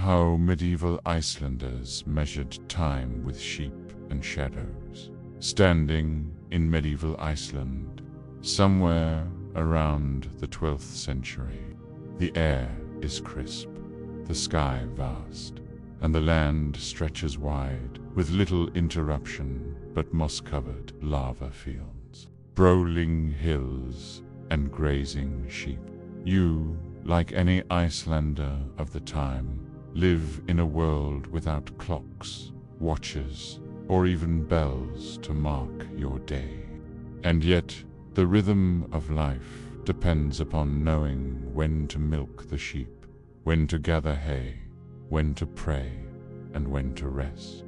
how medieval Icelanders measured time with sheep and shadows. Standing in medieval Iceland, somewhere around the 12th century, the air is crisp, the sky vast, and the land stretches wide, with little interruption but moss-covered lava fields, rolling hills, and grazing sheep. You, like any Icelander of the time, live in a world without clocks, watches, or even bells to mark your day. And yet, the rhythm of life depends upon knowing when to milk the sheep, when to gather hay, when to pray, and when to rest.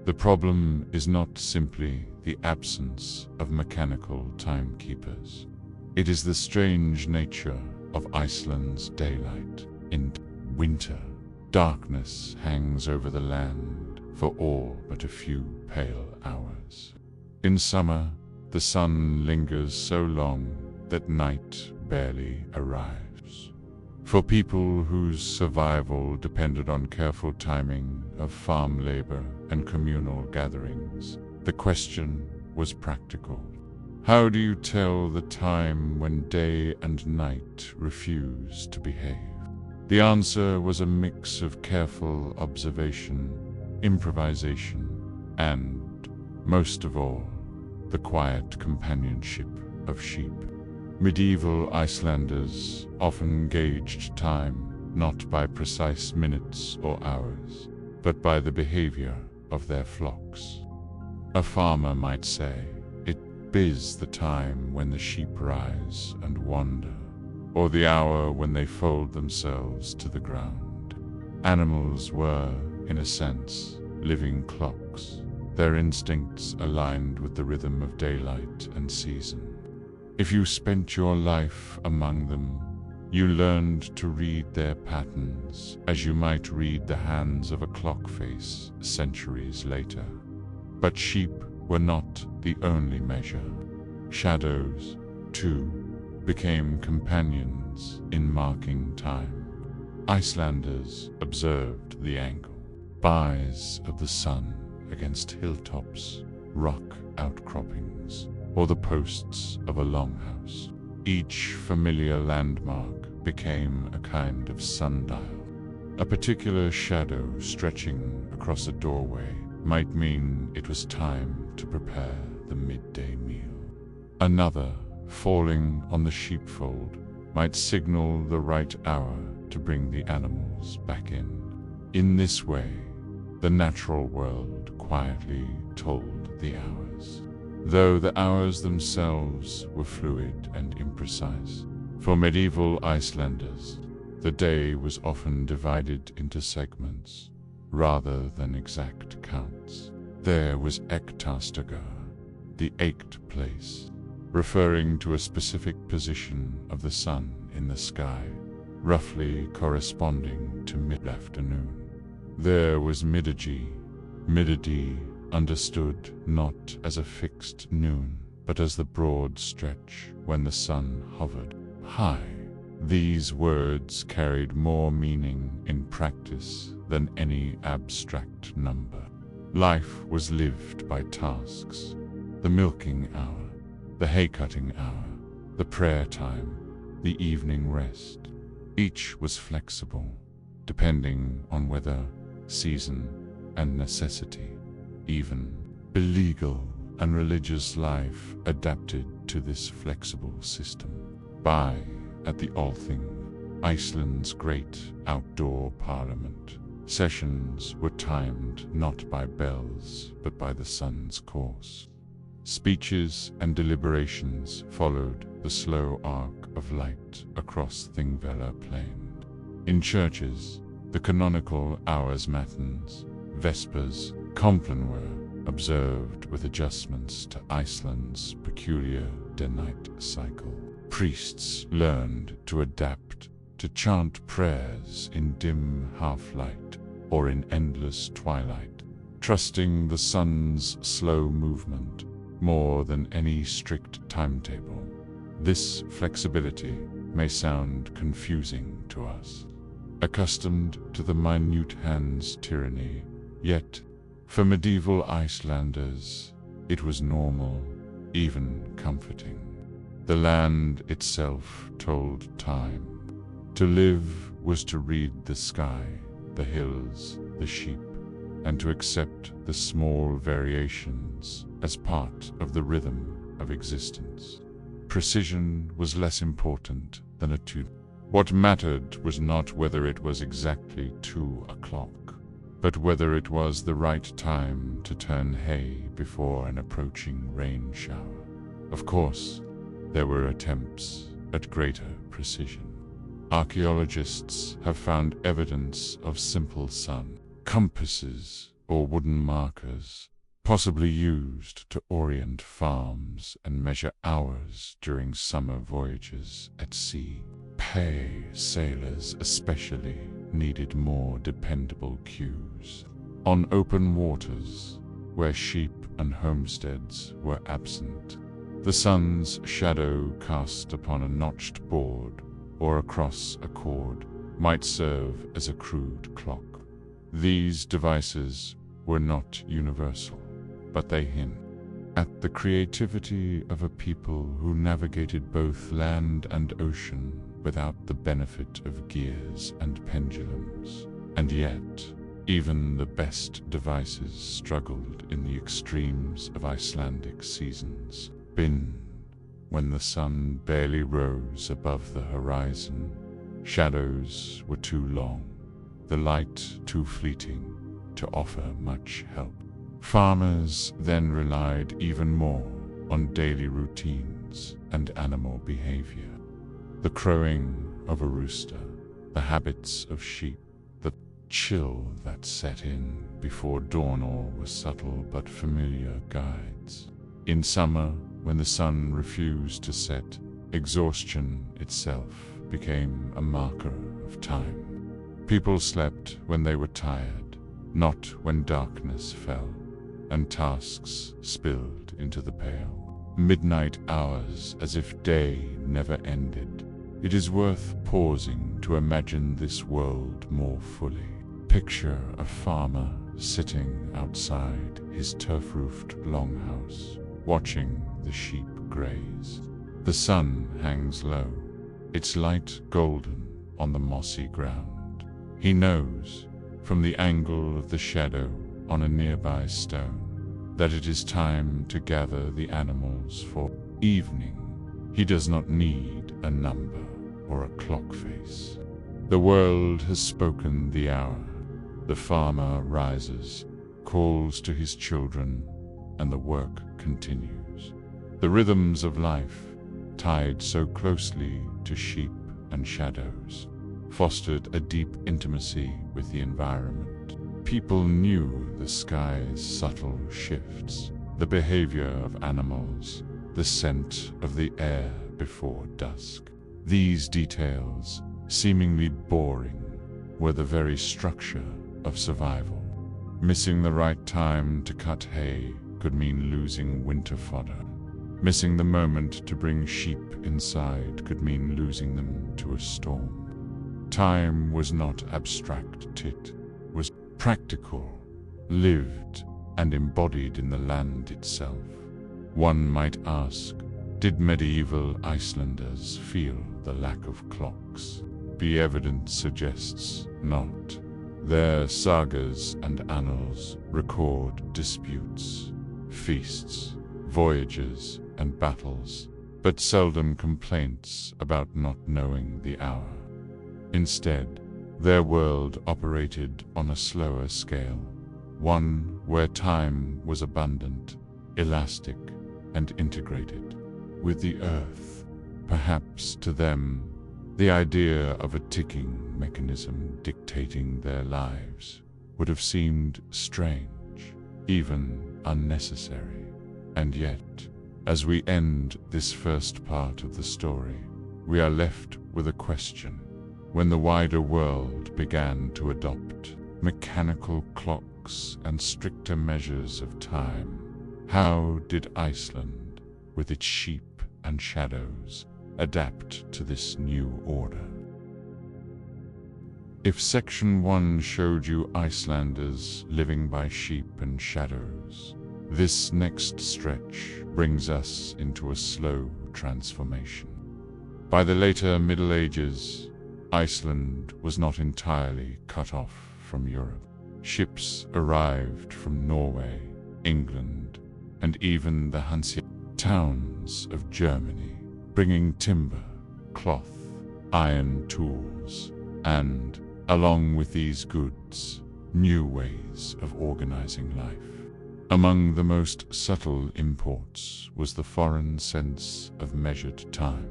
The problem is not simply the absence of mechanical timekeepers. It is the strange nature of Iceland's daylight. In winter, darkness hangs over the land for all but a few pale hours. In summer, the sun lingers so long that night barely arrives. For people whose survival depended on careful timing of farm labor and communal gatherings, the question was practical. How do you tell the time when day and night refuse to behave? The answer was a mix of careful observation, improvisation, and, most of all, the quiet companionship of sheep. Medieval Icelanders often gauged time not by precise minutes or hours, but by the behavior of their flocks. A farmer might say, "It is the time when the sheep rise and wander, or the hour when they fold themselves to the ground." Animals were, in a sense, living clocks, their instincts aligned with the rhythm of daylight and season. If you spent your life among them, you learned to read their patterns as you might read the hands of a clock face centuries later. But sheep were not the only measure. Shadows, too, became companions in marking time. Icelanders observed the angle, bias of the sun against hilltops, rock outcroppings, or the posts of a longhouse. Each familiar landmark became a kind of sundial. A particular shadow stretching across a doorway might mean it was time to prepare the midday meal. Another, falling on the sheepfold, might signal the right hour to bring the animals back in. In this way, the natural world quietly told the hours, though the hours themselves were fluid and imprecise. For medieval Icelanders, the day was often divided into segments, rather than exact counts. There was Ektastagar, the eighth place, referring to a specific position of the sun in the sky, roughly corresponding to mid-afternoon. There was Midagi, understood not as a fixed noon, but as the broad stretch when the sun hovered high. These words carried more meaning in practice than any abstract number. Life was lived by tasks: the milking hour, the hay-cutting hour, the prayer time, the evening rest. Each was flexible, depending on weather, season, and necessity. Even legal and religious life adapted to this flexible system. At the Althing, Iceland's great outdoor parliament, sessions were timed not by bells but by the sun's course. Speeches and deliberations followed the slow arc of light across Thingvellir Plain. In churches, the canonical hours matins, vespers, compline were observed with adjustments to Iceland's peculiar day-night cycle. Priests learned to adapt to chant prayers in dim half-light or in endless twilight, trusting the sun's slow movement more than any strict timetable. This flexibility may sound confusing to us, accustomed to the minute hand's tyranny. Yet, for medieval Icelanders, it was normal, even comforting. The land itself told time. To live was to read the sky, the hills, the sheep, and to accept the small variations as part of the rhythm of existence. Precision was less important than a tune. What mattered was not whether it was exactly 2 o'clock, but whether it was the right time to turn hay before an approaching rain shower. Of course, there were attempts at greater precision. Archaeologists have found evidence of simple sun compasses or wooden markers, possibly used to orient farms and measure hours during summer voyages at sea. Sailors especially needed more dependable cues. On open waters, where sheep and homesteads were absent, the sun's shadow cast upon a notched board or across a cord might serve as a crude clock. These devices were not universal, but they hint at the creativity of a people who navigated both land and ocean without the benefit of gears and pendulums. And yet, even the best devices struggled in the extremes of Icelandic seasons. When the sun barely rose above the horizon, shadows were too long, the light too fleeting to offer much help. Farmers then relied even more on daily routines and animal behavior. The crowing of a rooster, the habits of sheep, the chill that set in before dawn, all were subtle but familiar guides. In summer, when the sun refused to set, exhaustion itself became a marker of time. People slept when they were tired, not when darkness fell, and tasks spilled into the pale midnight hours as if day never ended. It is worth pausing to imagine this world more fully. Picture a farmer sitting outside his turf-roofed longhouse, watching the sheep graze. The sun hangs low, its light golden on the mossy ground. He knows, from the angle of the shadow on a nearby stone, that it is time to gather the animals for evening. He does not need a number or a clock face. The world has spoken the hour. The farmer rises, calls to his children, and the work continues. The rhythms of life, tied so closely to sheep and shadows, fostered a deep intimacy with the environment. People knew the sky's subtle shifts, the behavior of animals, the scent of the air before dusk. These details, seemingly boring, were the very structure of survival. Missing the right time to cut hay could mean losing winter fodder. Missing the moment to bring sheep inside could mean losing them to a storm. Time was not abstract, it was practical, lived and embodied in the land itself. One might ask, did medieval Icelanders feel the lack of clocks? The evidence suggests not. Their sagas and annals record disputes, feasts, voyages, and battles, but seldom complaints about not knowing the hour. Instead, their world operated on a slower scale, one where time was abundant, elastic, and integrated with the earth. Perhaps to them, the idea of a ticking mechanism dictating their lives would have seemed strange, even unnecessary. And yet, as we end this first part of the story, we are left with a question. When the wider world began to adopt mechanical clocks and stricter measures of time, how did Iceland, with its sheep and shadows, adapt to this new order? If Section 1 showed you Icelanders living by sheep and shadows, this next stretch brings us into a slow transformation. By the later Middle Ages, Iceland was not entirely cut off from Europe. Ships arrived from Norway, England, and even the Hanseatic towns of Germany, bringing timber, cloth, iron tools, and, along with these goods, new ways of organizing life. Among the most subtle imports was the foreign sense of measured time.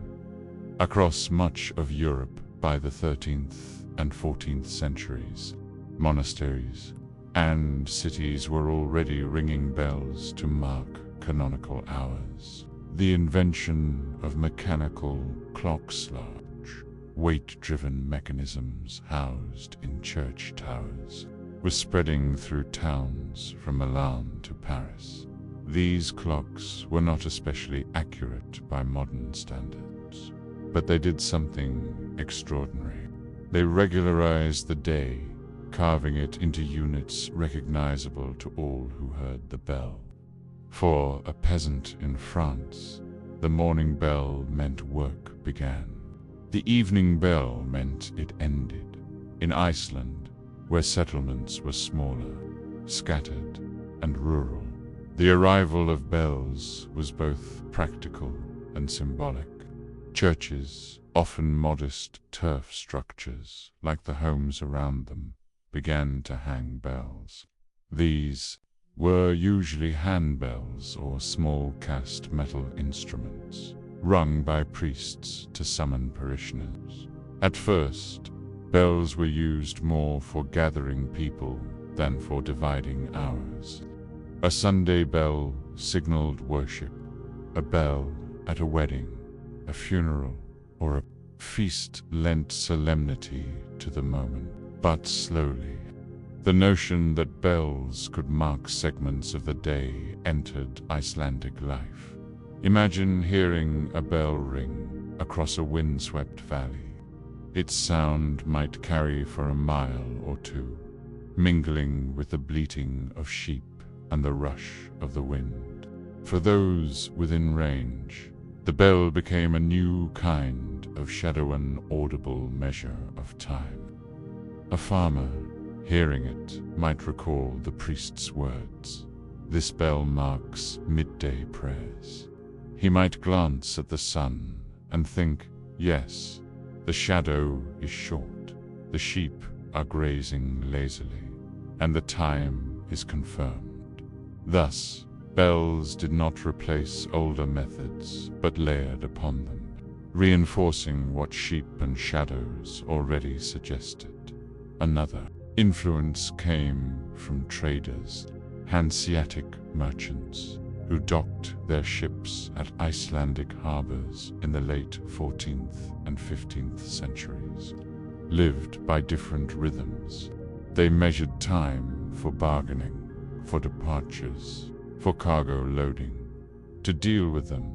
Across much of Europe by the 13th and 14th centuries, monasteries and cities were already ringing bells to mark canonical hours. The invention of mechanical clocks, large, weight-driven mechanisms housed in church towers, was spreading through towns from Milan to Paris. These clocks were not especially accurate by modern standards, but they did something extraordinary. They regularized the day, carving it into units recognizable to all who heard the bell. For a peasant in France, the morning bell meant work began. The evening bell meant it ended. In Iceland, where settlements were smaller, scattered, and rural, the arrival of bells was both practical and symbolic. Churches, often modest turf structures like the homes around them, began to hang bells. These were usually handbells or small cast metal instruments, rung by priests to summon parishioners. At first, bells were used more for gathering people than for dividing hours. A Sunday bell signaled worship, a bell at a wedding, a funeral, or a feast lent solemnity to the moment. But slowly, the notion that bells could mark segments of the day entered Icelandic life. Imagine hearing a bell ring across a windswept valley. Its sound might carry for a mile or two, mingling with the bleating of sheep and the rush of the wind. For those within range, the bell became a new kind of shadow-an audible measure of time. A farmer, hearing it, might recall the priest's words, "This bell marks midday prayers." He might glance at the sun and think, yes, the shadow is short, the sheep are grazing lazily, and the time is confirmed. Thus, bells did not replace older methods, but layered upon them, reinforcing what sheep and shadows already suggested. Another influence came from traders, Hanseatic merchants, who docked their ships at Icelandic harbors in the late 14th and 15th centuries. Lived by different rhythms, they measured time for bargaining, for departures, for cargo loading. To deal with them,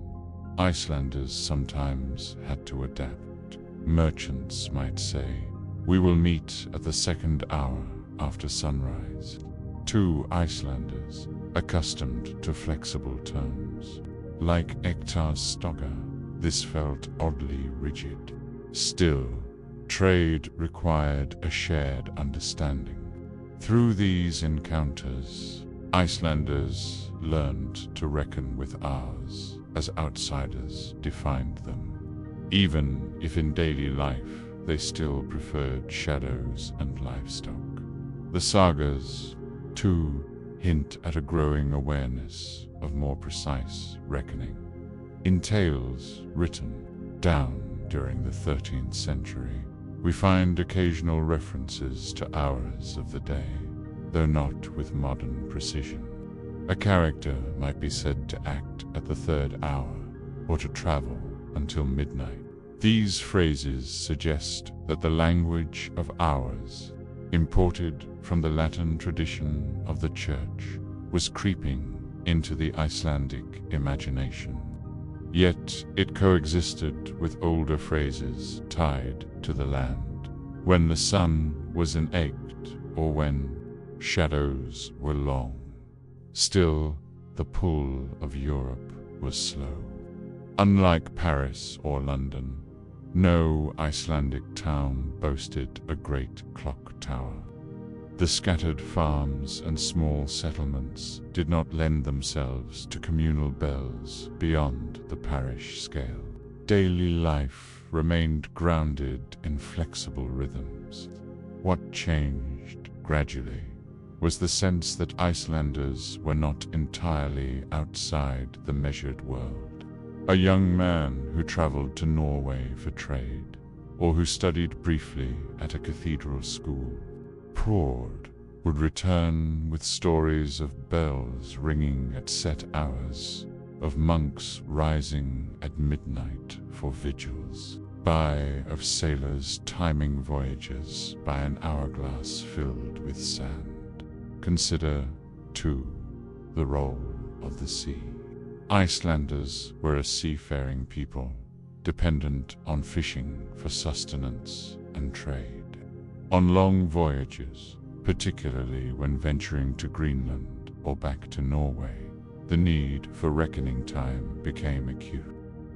Icelanders sometimes had to adapt. Merchants might say, "We will meet at the second hour after sunrise." To Icelanders, accustomed to flexible terms, like Ektar's Stogga, this felt oddly rigid. Still, trade required a shared understanding. Through these encounters, Icelanders learned to reckon with hours as outsiders defined them, even if in daily life they still preferred shadows and livestock. The sagas, too, hint at a growing awareness of more precise reckoning. In tales written down during the 13th century, we find occasional references to hours of the day, though not with modern precision. A character might be said to act at the third hour, or to travel until midnight. These phrases suggest that the language of hours, imported from the Latin tradition of the Church, was creeping into the Icelandic imagination. Yet it coexisted with older phrases tied to the land. When the sun was egged or when shadows were long. Still, the pull of Europe was slow. Unlike Paris or London, no Icelandic town boasted a great clock tower. The scattered farms and small settlements did not lend themselves to communal bells beyond the parish scale. Daily life remained grounded in flexible rhythms. What changed gradually was the sense that Icelanders were not entirely outside the measured world. A young man who traveled to Norway for trade, or who studied briefly at a cathedral school, would return with stories of bells ringing at set hours, of monks rising at midnight for vigils, of sailors timing voyages by an hourglass filled with sand. Consider, too, the role of the sea. Icelanders were a seafaring people, dependent on fishing for sustenance and trade. On long voyages, particularly when venturing to Greenland or back to Norway, the need for reckoning time became acute.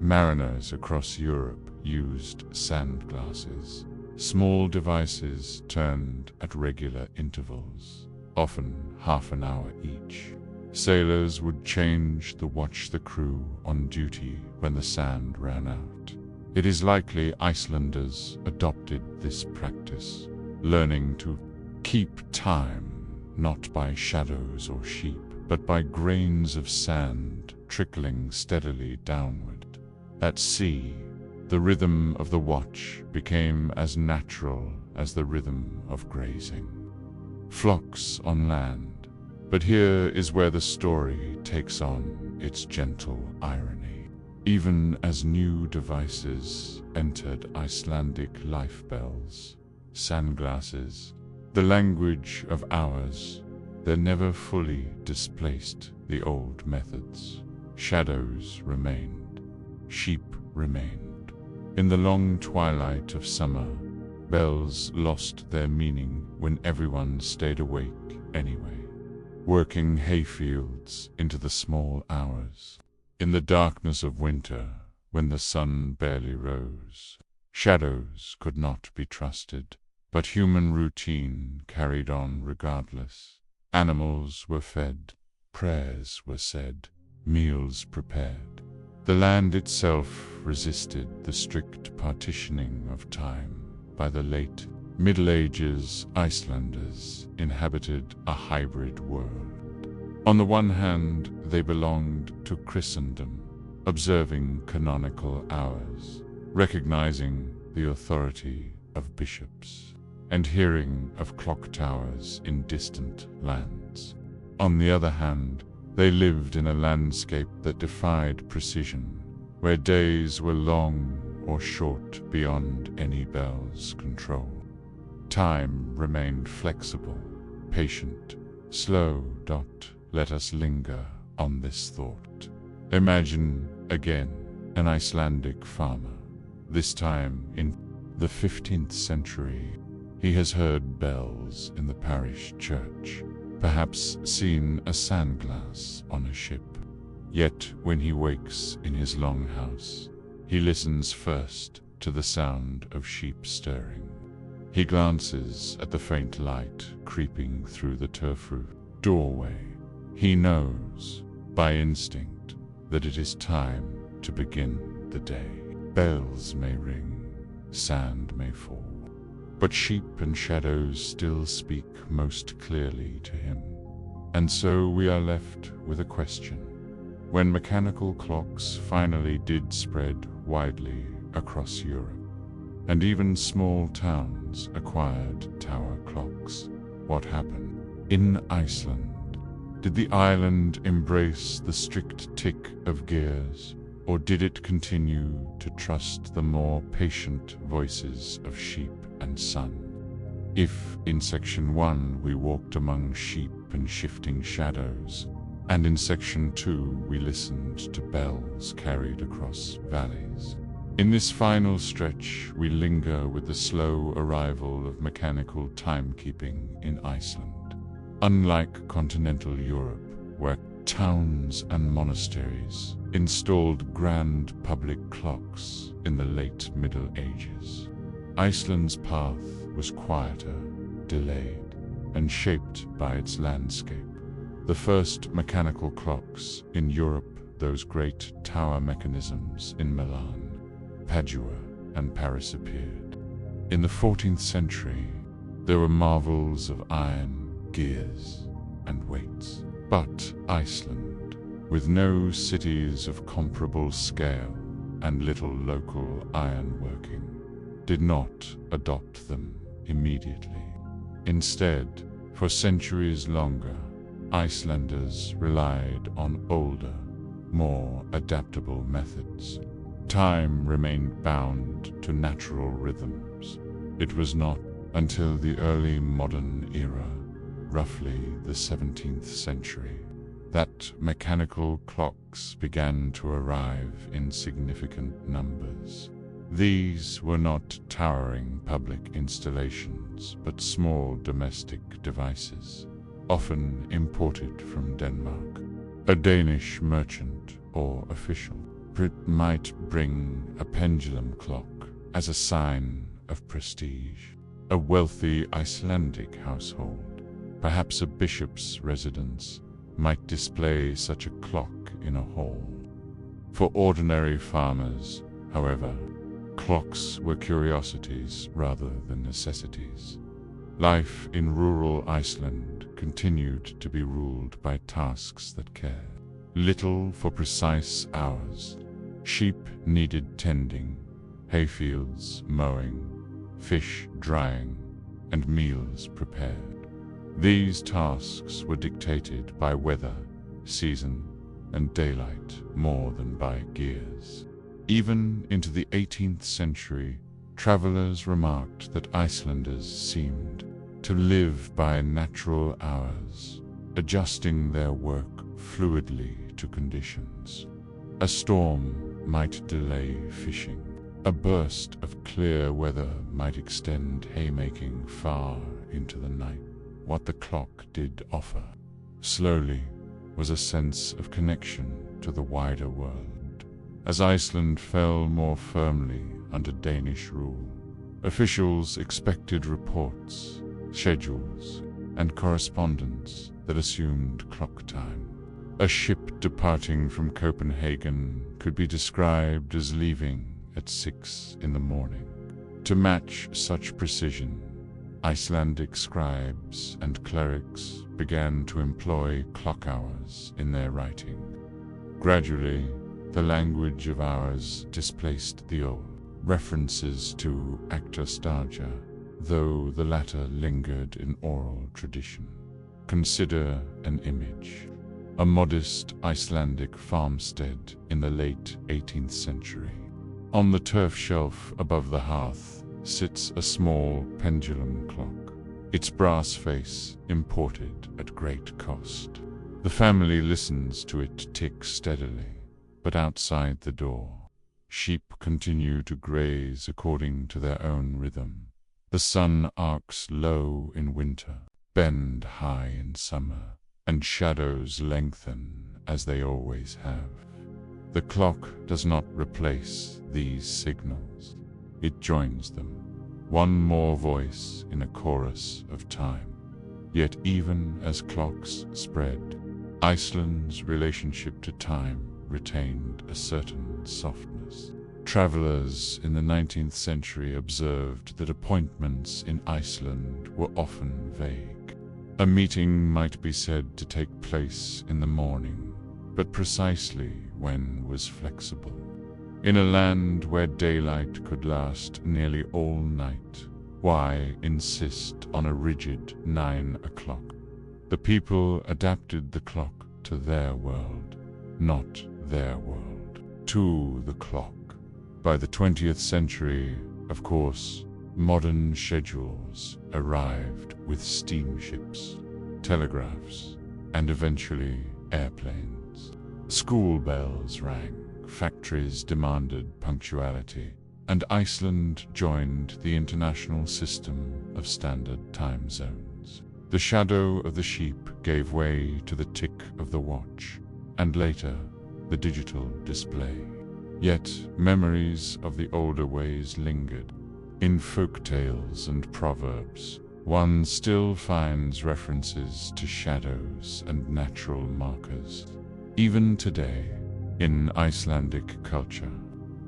Mariners across Europe used sand glasses, small devices turned at regular intervals, often half an hour each. Sailors would change to watch the crew on duty when the sand ran out. It is likely Icelanders adopted this practice, learning to keep time not by shadows or sheep, but by grains of sand trickling steadily downward. At sea, the rhythm of the watch became as natural as the rhythm of grazing. Flocks on land, but here is where the story takes on its gentle irony. Even as new devices entered Icelandic life bells, sandglasses, the language of hours, they never fully displaced the old methods. Shadows remained, sheep remained. In the long twilight of summer, bells lost their meaning when everyone stayed awake anyway, working hayfields into the small hours. In the darkness of winter, when the sun barely rose, shadows could not be trusted, but human routine carried on regardless. Animals were fed, prayers were said, meals prepared. The land itself resisted the strict partitioning of time. By the late Middle Ages, Icelanders inhabited a hybrid world. On the one hand, they belonged to Christendom, observing canonical hours, recognizing the authority of bishops, and hearing of clock towers in distant lands. On the other hand, they lived in a landscape that defied precision, where days were long or short beyond any bell's control. Time remained flexible, patient, slow. Let us linger on this thought. Imagine, again, an Icelandic farmer, this time in the 15th century. He has heard bells in the parish church, perhaps seen a sandglass on a ship. Yet when he wakes in his longhouse, he listens first to the sound of sheep stirring. He glances at the faint light creeping through the turf-roof doorway. He knows, by instinct, that it is time to begin the day. Bells may ring, sand may fall, but sheep and shadows still speak most clearly to him. And so we are left with a question. When mechanical clocks finally did spread widely across Europe, and even small towns acquired tower clocks, what happened? In Iceland, did the island embrace the strict tick of gears, or did it continue to trust the more patient voices of sheep and sun? If in section 1 we walked among sheep and shifting shadows, and in section 2 we listened to bells carried across valleys, In this final stretch, we linger with the slow arrival of mechanical timekeeping in Iceland. Unlike continental Europe, where towns and monasteries installed grand public clocks in the late Middle Ages, Iceland's path was quieter, delayed, and shaped by its landscape. The first mechanical clocks in Europe, those great tower mechanisms in Milan, Padua, and Paris appeared. In the 14th century, there were marvels of iron, gears, and weights. But Iceland, with no cities of comparable scale and little local ironworking, did not adopt them immediately. Instead, for centuries longer, Icelanders relied on older, more adaptable methods. Time remained bound to natural rhythms. It was not until the early modern era, roughly the 17th century, that mechanical clocks began to arrive in significant numbers. These were not towering public installations, but small domestic devices, often imported from Denmark. A Danish merchant or official might bring a pendulum clock as a sign of prestige. A wealthy Icelandic household, perhaps a bishop's residence, might display such a clock in a hall. For ordinary farmers, however, clocks were curiosities rather than necessities. Life in rural Iceland continued to be ruled by tasks that cared little for precise hours. Sheep needed tending, hayfields mowing, fish drying, and meals prepared. These tasks were dictated by weather, season, and daylight more than by gears. Even into the 18th century, travelers remarked that Icelanders seemed to live by natural hours, adjusting their work fluidly to conditions. A storm might delay fishing. A burst of clear weather might extend haymaking far into the night. What the clock did offer, slowly, was a sense of connection to the wider world. As Iceland fell more firmly under Danish rule, officials expected reports, schedules, and correspondence that assumed clock time. A ship departing from Copenhagen could be described as leaving at 6 in the morning. To match such precision, Icelandic scribes and clerics began to employ clock hours in their writing. Gradually, the language of hours displaced the old references to actastaja, though the latter lingered in oral tradition. Consider an image. A modest Icelandic farmstead in the late 18th century. On the turf shelf above the hearth sits a small pendulum clock, its brass face imported at great cost. The family listens to it tick steadily, but outside the door, sheep continue to graze according to their own rhythm. The sun arcs low in winter, bend high in summer, and shadows lengthen as they always have. The clock does not replace these signals. It joins them, one more voice in a chorus of time. Yet even as clocks spread, Iceland's relationship to time retained a certain softness. Travelers in the 19th century observed that appointments in Iceland were often vague. A meeting might be said to take place in the morning, but precisely when was flexible. In a land where daylight could last nearly all night, why insist on a rigid 9 o'clock? The people adapted the clock to their world, not their world to the clock. By the 20th century, of course, modern schedules arrived with steamships, telegraphs, and eventually airplanes. School bells rang, factories demanded punctuality, and Iceland joined the international system of standard time zones. The shadow of the sheep gave way to the tick of the watch, and later, the digital display. Yet, memories of the older ways lingered. In folk tales and proverbs, one still finds references to shadows and natural markers. Even today, in Icelandic culture,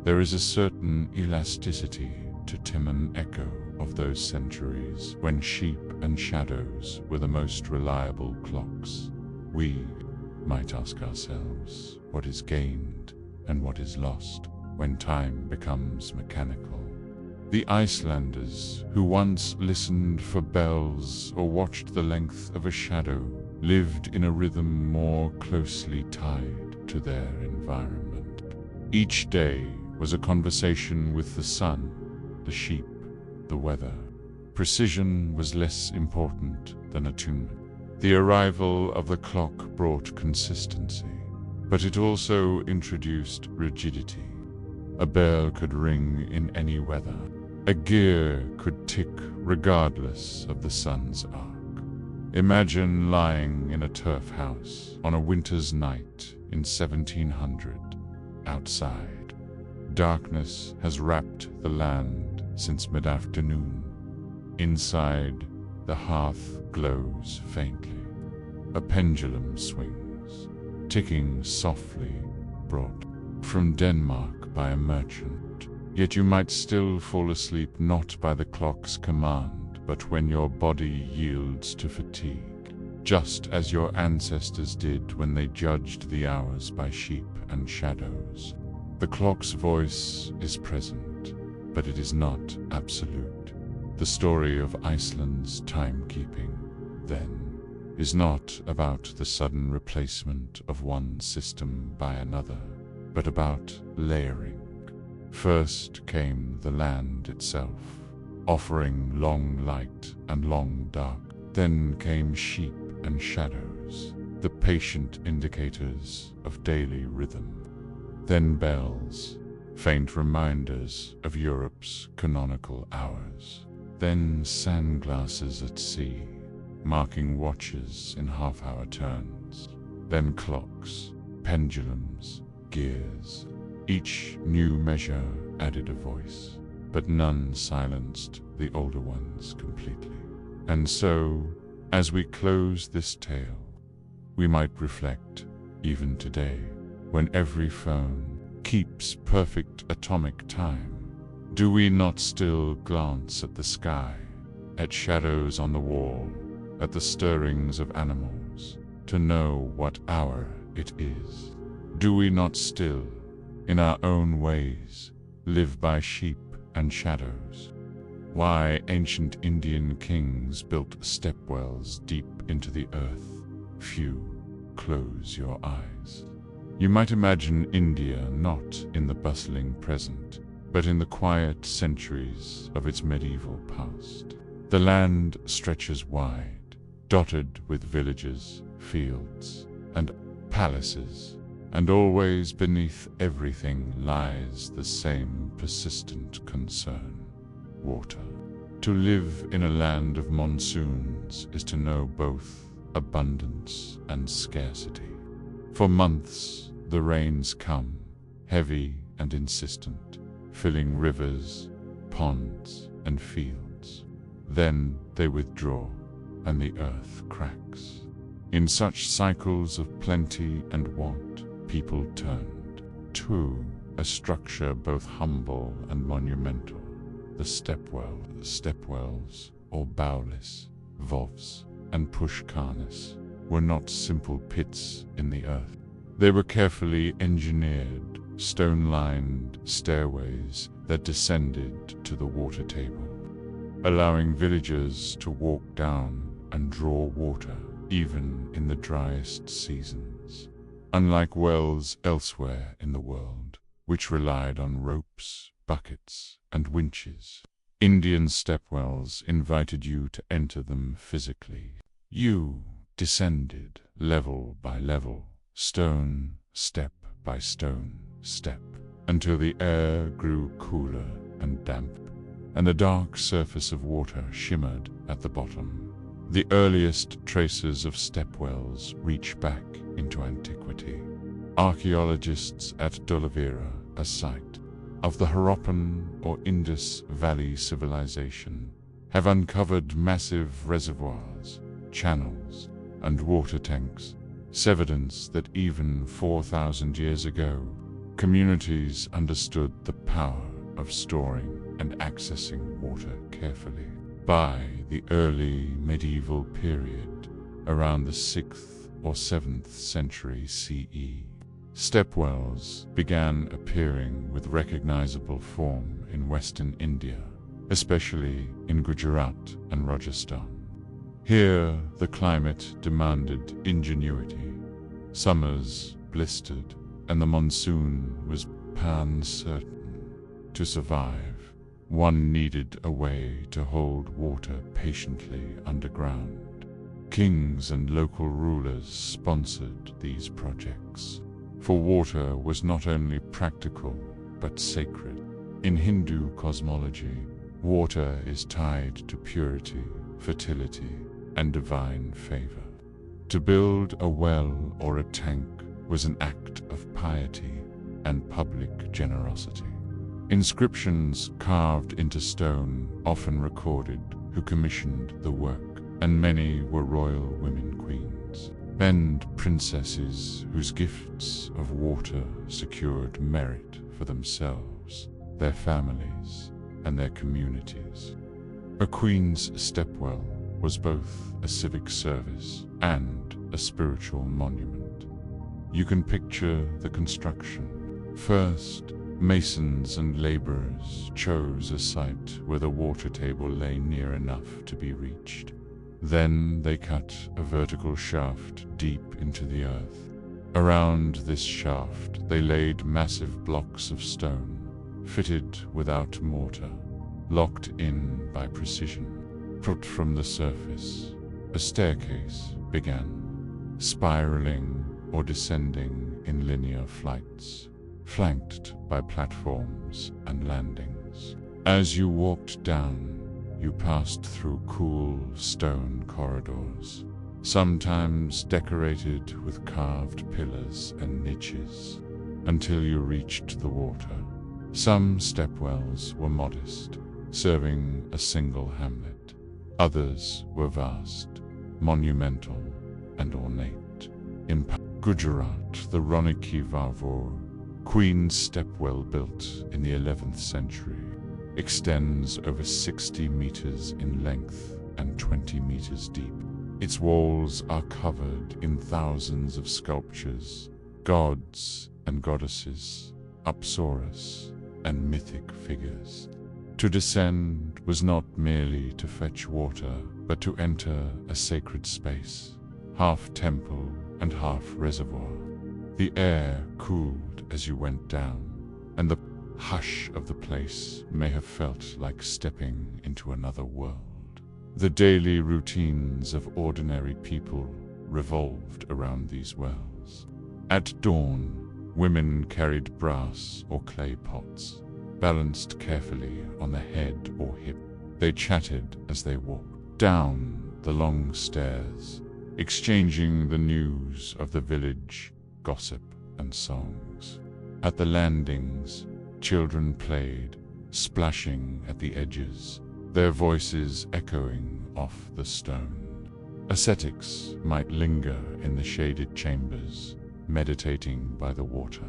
there is a certain elasticity to Timon echo of those centuries when sheep and shadows were the most reliable clocks. We might ask ourselves what is gained and what is lost when time becomes mechanical. The Icelanders, who once listened for bells or watched the length of a shadow, lived in a rhythm more closely tied to their environment. Each day was a conversation with the sun, the sheep, the weather. Precision was less important than attunement. The arrival of the clock brought consistency, but it also introduced rigidity. A bell could ring in any weather. A gear could tick regardless of the sun's arc. Imagine lying in a turf house on a winter's night in 1700. Outside, darkness has wrapped the land since mid-afternoon. Inside, the hearth glows faintly. A pendulum swings, ticking softly, brought from Denmark by a merchant. Yet you might still fall asleep not by the clock's command, but when your body yields to fatigue, just as your ancestors did when they judged the hours by sheep and shadows. The clock's voice is present, but it is not absolute. The story of Iceland's timekeeping, then, is not about the sudden replacement of one system by another, but about layering. First came the land itself, offering long light and long dark. Then came sheep and shadows, the patient indicators of daily rhythm. Then bells, faint reminders of Europe's canonical hours. Then sandglasses at sea, marking watches in half-hour turns. Then clocks, pendulums, gears. Each new measure added a voice, but none silenced the older ones completely. And so, as we close this tale, we might reflect, even today, when every phone keeps perfect atomic time, do we not still glance at the sky, at shadows on the wall, at the stirrings of animals, to know what hour it is? Do we not still, in our own ways, live by sheep and shadows? Why ancient Indian kings built stepwells deep into the earth? Few, close your eyes. You might imagine India not in the bustling present, but in the quiet centuries of its medieval past. The land stretches wide, dotted with villages, fields, and palaces, and always beneath everything lies the same persistent concern: water. To live in a land of monsoons is to know both abundance and scarcity. For months, the rains come, heavy and insistent, filling rivers, ponds, and fields. Then they withdraw, and the earth cracks. In such cycles of plenty and want, people turned to a structure both humble and monumental: the stepwells, or bowless, vovs, and pushkarnas, were not simple pits in the earth. They were carefully engineered, stone-lined stairways that descended to the water table, allowing villagers to walk down and draw water even in the driest seasons. Unlike wells elsewhere in the world, which relied on ropes, buckets, and winches, Indian stepwells invited you to enter them physically. You descended level by level, stone step by stone step, until the air grew cooler and damp, and the dark surface of water shimmered at the bottom. The earliest traces of stepwells reach back into antiquity. Archaeologists at Dolavira, a site of the Harappan or Indus Valley civilization, have uncovered massive reservoirs, channels, and water tanks, evidence that even 4,000 years ago, communities understood the power of storing and accessing water carefully. By the early medieval period, around the 6th or 7th century CE, stepwells began appearing with recognizable form in western India, especially in Gujarat and Rajasthan. Here, the climate demanded ingenuity. Summers blistered, and the monsoon was uncertain. To survive, one needed a way to hold water patiently underground. Kings and local rulers sponsored these projects, for water was not only practical but sacred. In Hindu cosmology, water is tied to purity, fertility, and divine favor. To build a well or a tank was an act of piety and public generosity. Inscriptions carved into stone often recorded who commissioned the work, and many were royal women queens and princesses whose gifts of water secured merit for themselves, their families, and their communities. A queen's stepwell was both a civic service and a spiritual monument. You can picture the construction. First, masons and laborers chose a site where the water table lay near enough to be reached. Then they cut a vertical shaft deep into the earth. Around this shaft they laid massive blocks of stone, fitted without mortar, locked in by precision. Put from the surface, a staircase began, spiraling or descending in linear flights, flanked by platforms and landings. As you walked down, you passed through cool stone corridors, sometimes decorated with carved pillars and niches, until you reached the water. Some stepwells were modest, serving a single hamlet. Others were vast, monumental, and ornate. In Gujarat, the Roniki Vavor, Queen's stepwell built in the 11th century, extends over 60 meters in length and 20 meters deep. Its walls are covered in thousands of sculptures, gods and goddesses, apsaras, and mythic figures. To descend was not merely to fetch water, but to enter a sacred space, half temple and half reservoir. The air cooled as you went down, and the hush of the place may have felt like stepping into another world. The daily routines of ordinary people revolved around these wells. At dawn, women carried brass or clay pots, balanced carefully on the head or hip. They chatted as they walked down the long stairs, exchanging the news of the village, gossip, and songs. At the landings, children played, splashing at the edges, their voices echoing off the stone. Ascetics might linger in the shaded chambers, meditating by the water.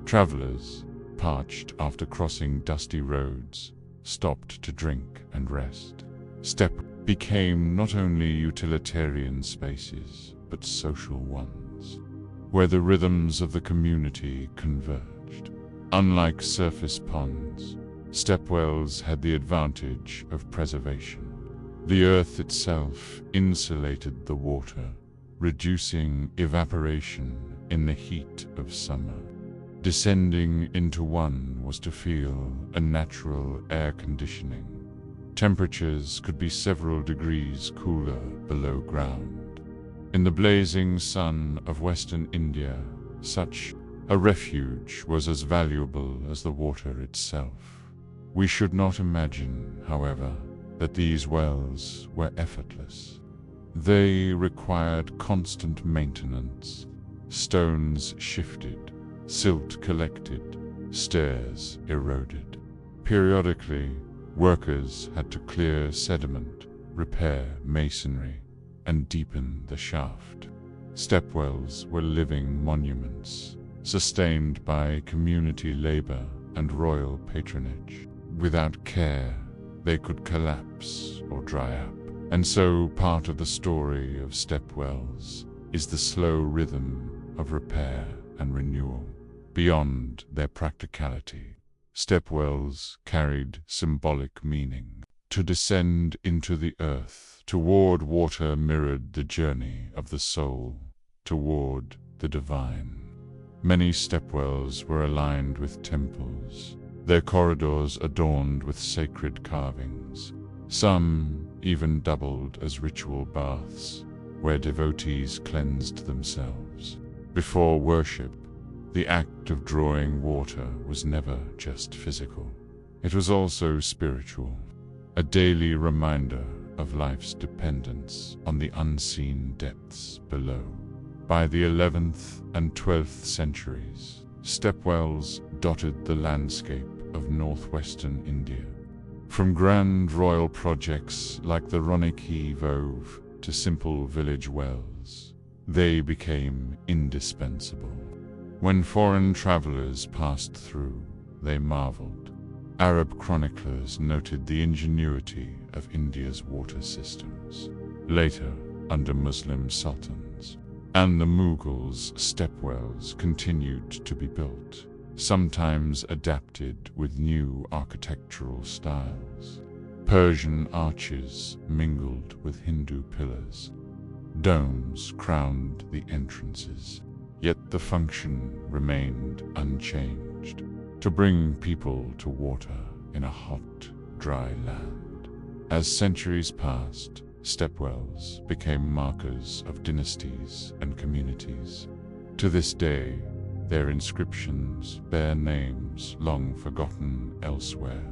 Travelers, parched after crossing dusty roads, stopped to drink and rest. Step became not only utilitarian spaces, but social ones, where the rhythms of the community converged. Unlike surface ponds, stepwells had the advantage of preservation. The earth itself insulated the water, reducing evaporation in the heat of summer. Descending into one was to feel a natural air conditioning. Temperatures could be several degrees cooler below ground. In the blazing sun of western India, such A refuge was as valuable as the water itself. We should not imagine, however, that these wells were effortless. They required constant maintenance. Stones shifted, silt collected, stairs eroded. Periodically, workers had to clear sediment, repair masonry, and deepen the shaft. Stepwells were living monuments, sustained by community labor and royal patronage. Without care, they could collapse or dry up. And so part of the story of stepwells is the slow rhythm of repair and renewal. Beyond their practicality, stepwells carried symbolic meaning. To descend into the earth toward water mirrored the journey of the soul toward the divine. Many stepwells were aligned with temples, their corridors adorned with sacred carvings. Some even doubled as ritual baths, where devotees cleansed themselves. Before worship, the act of drawing water was never just physical. It was also spiritual, a daily reminder of life's dependence on the unseen depths below. By the 11th and 12th centuries, stepwells dotted the landscape of northwestern India. From grand royal projects like the Ronikhi Vove to simple village wells, they became indispensable. When foreign travelers passed through, they marveled. Arab chroniclers noted the ingenuity of India's water systems. Later, under Muslim sultans and the Mughals, stepwells continued to be built, sometimes adapted with new architectural styles. Persian arches mingled with Hindu pillars. Domes crowned the entrances, yet the function remained unchanged: to bring people to water in a hot, dry land. As centuries passed, stepwells became markers of dynasties and communities. To this day, their inscriptions bear names long forgotten elsewhere,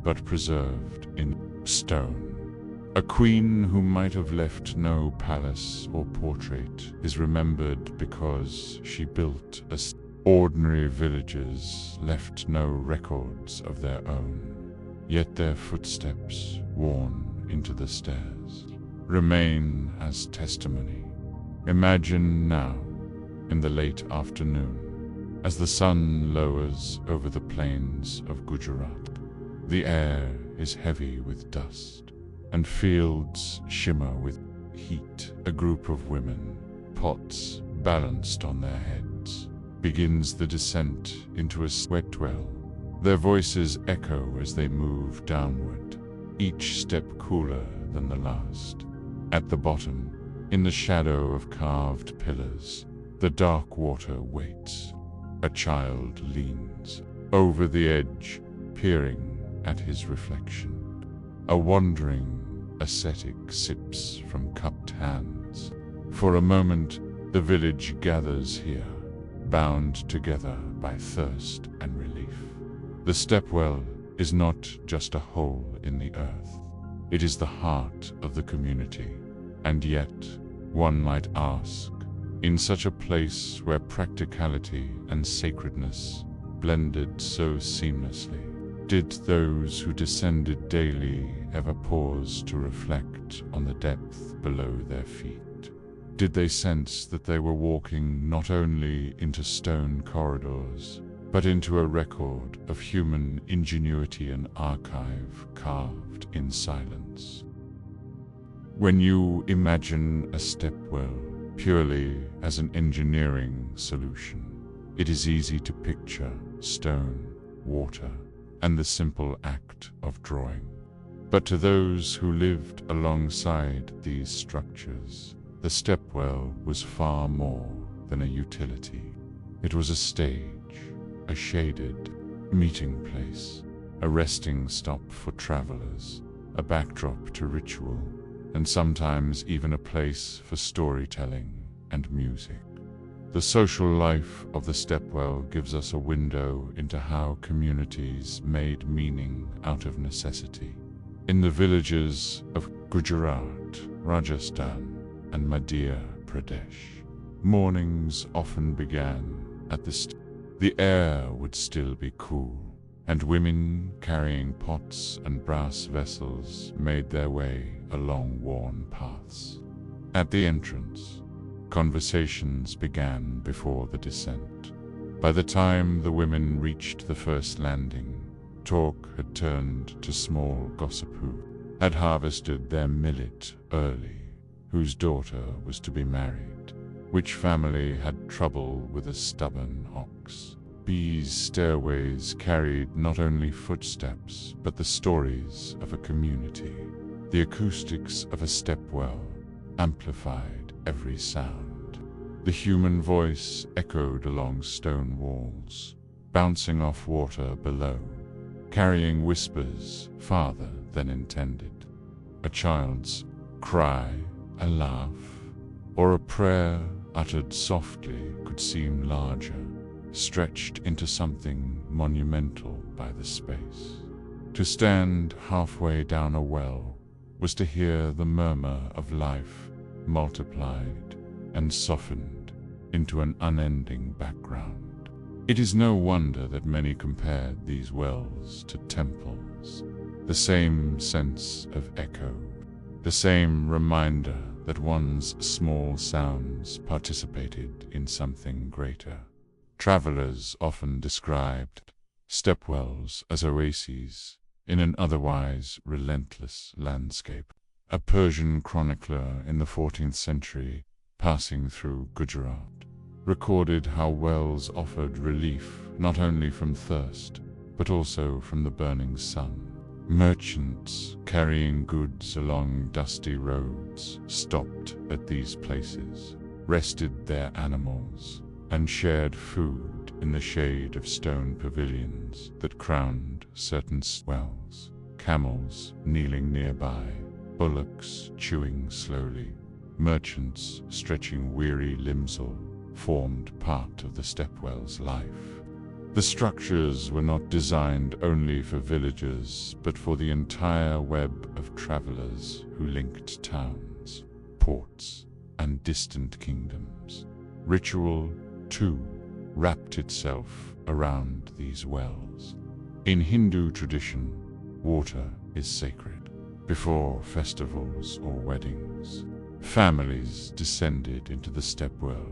but preserved in stone. A queen who might have left no palace or portrait is remembered because she built a ordinary villagers left no records of their own, yet their footsteps, worn into the stairs, remain as testimony. Imagine now, in the late afternoon, as the sun lowers over the plains of Gujarat. The air is heavy with dust, and fields shimmer with heat. A group of women, pots balanced on their heads, begins the descent into a sweat well. Their voices echo as they move downward, each step cooler than the last. At the bottom, in the shadow of carved pillars, the dark water waits. A child leans over the edge, peering at his reflection. A wandering ascetic sips from cupped hands. For a moment, the village gathers here, bound together by thirst and relief. The stepwell is not just a hole in the earth. It is the heart of the community. And yet, one might ask, in such a place where practicality and sacredness blended so seamlessly, did those who descended daily ever pause to reflect on the depth below their feet? Did they sense that they were walking not only into stone corridors, but into a record of human ingenuity and archive carved in silence? When you imagine a stepwell purely as an engineering solution, it is easy to picture stone, water, and the simple act of drawing. But to those who lived alongside these structures, the stepwell was far more than a utility. It was a stage, a shaded meeting place, a resting stop for travelers, a backdrop to ritual, and sometimes even a place for storytelling and music. The social life of the stepwell gives us a window into how communities made meaning out of necessity. In the villages of Gujarat, Rajasthan, and Madhya Pradesh, mornings often began at the air would still be cool, and women carrying pots and brass vessels made their way along worn paths. At the entrance, conversations began before the descent. By the time the women reached the first landing, talk had turned to small gossip who had harvested their millet early, whose daughter was to be married, which family had trouble with a stubborn ox. These stairways carried not only footsteps, but the stories of a community. The acoustics of a stepwell amplified every sound. The human voice echoed along stone walls, bouncing off water below, carrying whispers farther than intended. A child's cry, a laugh, or a prayer uttered softly could seem larger, stretched into something monumental by the space. To stand halfway down a well was to hear the murmur of life multiplied and softened into an unending background. It is no wonder that many compared these wells to temples. The same sense of echo, the same reminder that one's small sounds participated in something greater. Travelers often described stepwells as oases in an otherwise relentless landscape. A Persian chronicler in the 14th century, passing through Gujarat, recorded how wells offered relief not only from thirst, but also from the burning sun. Merchants carrying goods along dusty roads stopped at these places, rested their animals, and shared food in the shade of stone pavilions that crowned certain wells. Camels kneeling nearby, bullocks chewing slowly, merchants stretching weary limbs all formed part of the stepwell's life. The structures were not designed only for villagers, but for the entire web of travelers who linked towns, ports, and distant kingdoms. Ritual, too, wrapped itself around these wells. In Hindu tradition, water is sacred. Before festivals or weddings, families descended into the stepwell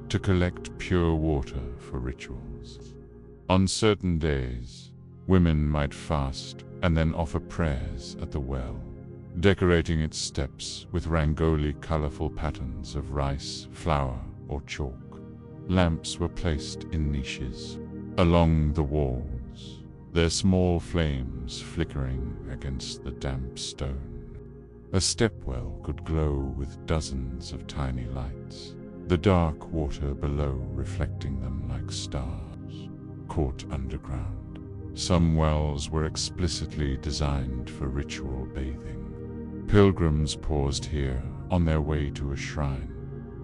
to collect pure water for rituals. On certain days, women might fast and then offer prayers at the well, decorating its steps with rangoli colorful patterns of rice, flour, or chalk. Lamps were placed in niches along the walls, their small flames flickering against the damp stone. A stepwell could glow with dozens of tiny lights, the dark water below reflecting them like stars, caught underground. Some wells were explicitly designed for ritual bathing. Pilgrims paused here on their way to a shrine,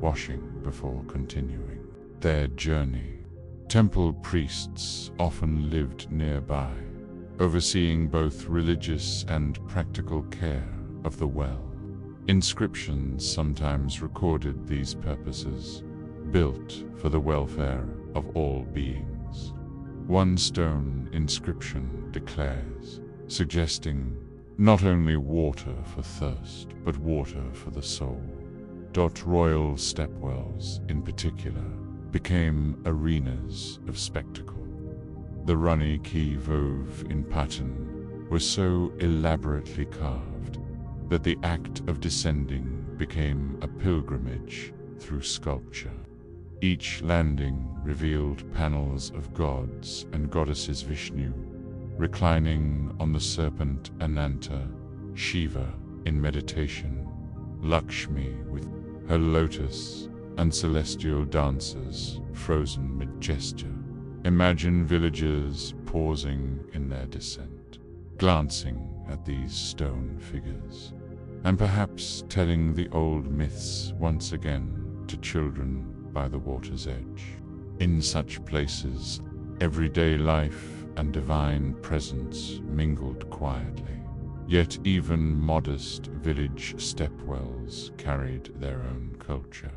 washing before continuing their journey. Temple priests often lived nearby, overseeing both religious and practical care of the well. Inscriptions sometimes recorded these purposes, built for the welfare of all beings. One stone inscription declares, suggesting not only water for thirst, but water for the soul. Royal stepwells, in particular, became arenas of spectacle. The Rani Ki Vove in Patan was so elaborately carved that the act of descending became a pilgrimage through sculpture. Each landing revealed panels of gods and goddesses: Vishnu reclining on the serpent Ananta, Shiva in meditation, Lakshmi with her lotus, and celestial dancers frozen mid-gesture. Imagine villagers pausing in their descent, glancing at these stone figures, and perhaps telling the old myths once again to children by the water's edge. In such places, everyday life and divine presence mingled quietly. Yet even modest village stepwells carried their own culture.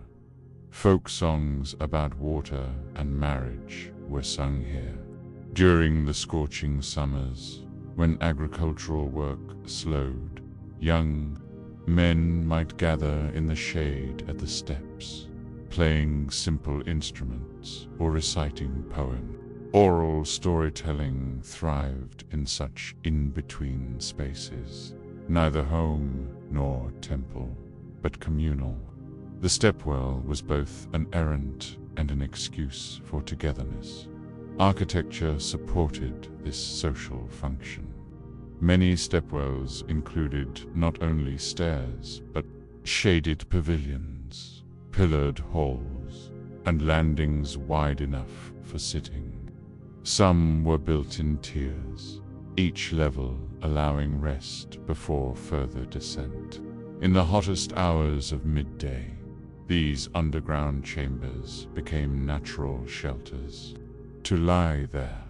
Folk songs about water and marriage were sung here. During the scorching summers, when agricultural work slowed, young men might gather in the shade at the steps, playing simple instruments or reciting poems. Oral storytelling thrived in such in-between spaces, neither home nor temple, but communal. The stepwell was both an errand and an excuse for togetherness. Architecture supported this social function. Many stepwells included not only stairs, but shaded pavilions, pillared halls, and landings wide enough for sitting. Some were built in tiers, each level allowing rest before further descent. In the hottest hours of midday, these underground chambers became natural shelters. To lie there,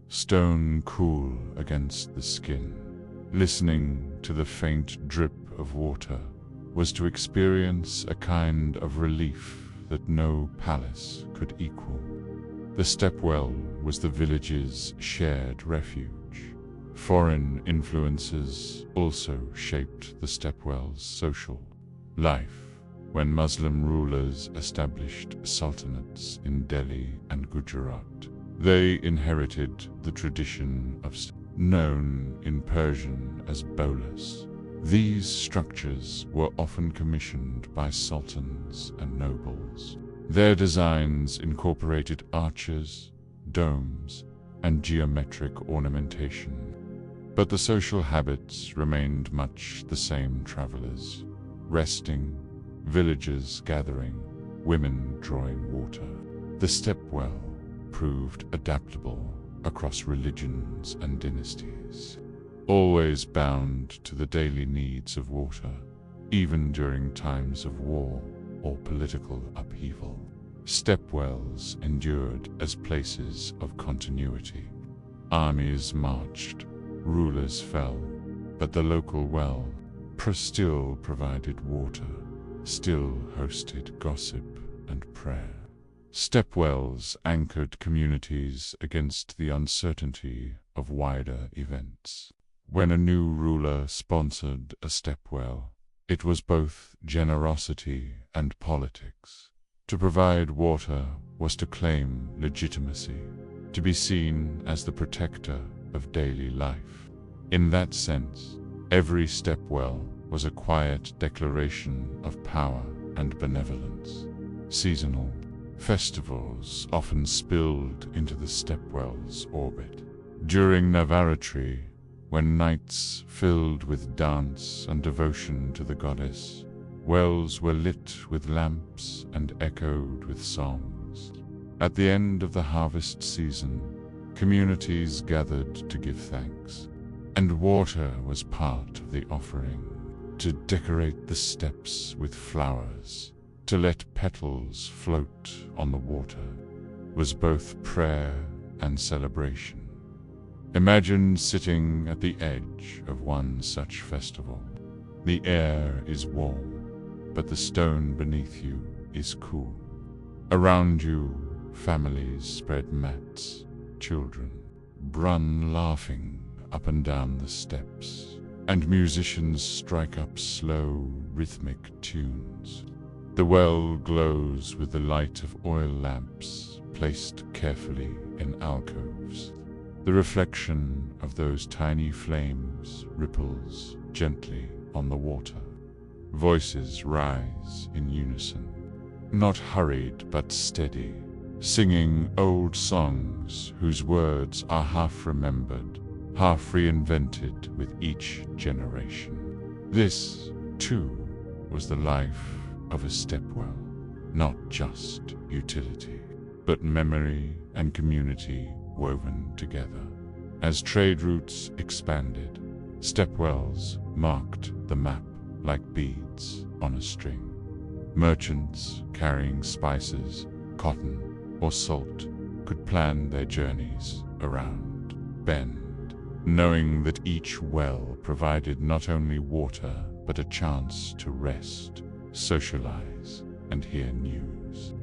stone cool against the skin, listening to the faint drip of water, was to experience a kind of relief that no palace could equal. The stepwell was the village's shared refuge. Foreign influences also shaped the stepwell's social life. When Muslim rulers established sultanates in Delhi and Gujarat, they inherited the tradition of known in Persian as bolas. These structures were often commissioned by sultans and nobles. Their designs incorporated arches, domes, and geometric ornamentation. But the social habits remained much the same: travelers resting, villagers gathering, women drawing water. The stepwell proved adaptable across religions and dynasties, always bound to the daily needs of water, even during times of war or political upheaval. Stepwells endured as places of continuity. Armies marched, rulers fell, but the local well still provided water, still hosted gossip and prayer. Stepwells anchored communities against the uncertainty of wider events. When a new ruler sponsored a stepwell, it was both generosity and politics. To provide water was to claim legitimacy, to be seen as the protector of daily life. In that sense, every stepwell was a quiet declaration of power and benevolence. Seasonal festivals often spilled into the stepwell's orbit. During Navaratri, when nights filled with dance and devotion to the goddess, wells were lit with lamps and echoed with songs. At the end of the harvest season, communities gathered to give thanks, and water was part of the offering. To decorate the steps with flowers, to let petals float on the water, was both prayer and celebration. Imagine sitting at the edge of one such festival. The air is warm, but the stone beneath you is cool. Around you, families spread mats, children run laughing up and down the steps, and musicians strike up slow, rhythmic tunes. The well glows with the light of oil lamps placed carefully in alcoves. The reflection of those tiny flames ripples gently on the water. Voices rise in unison, not hurried but steady, singing old songs whose words are half remembered, half reinvented with each generation. This, too, was the life of a stepwell, not just utility, but memory and community woven together. As trade routes expanded, stepwells marked the map like beads on a string. Merchants carrying spices cotton, or salt, could plan their journeys around Bend, knowing that each well provided not only water but a chance to rest, socialize, and hear news.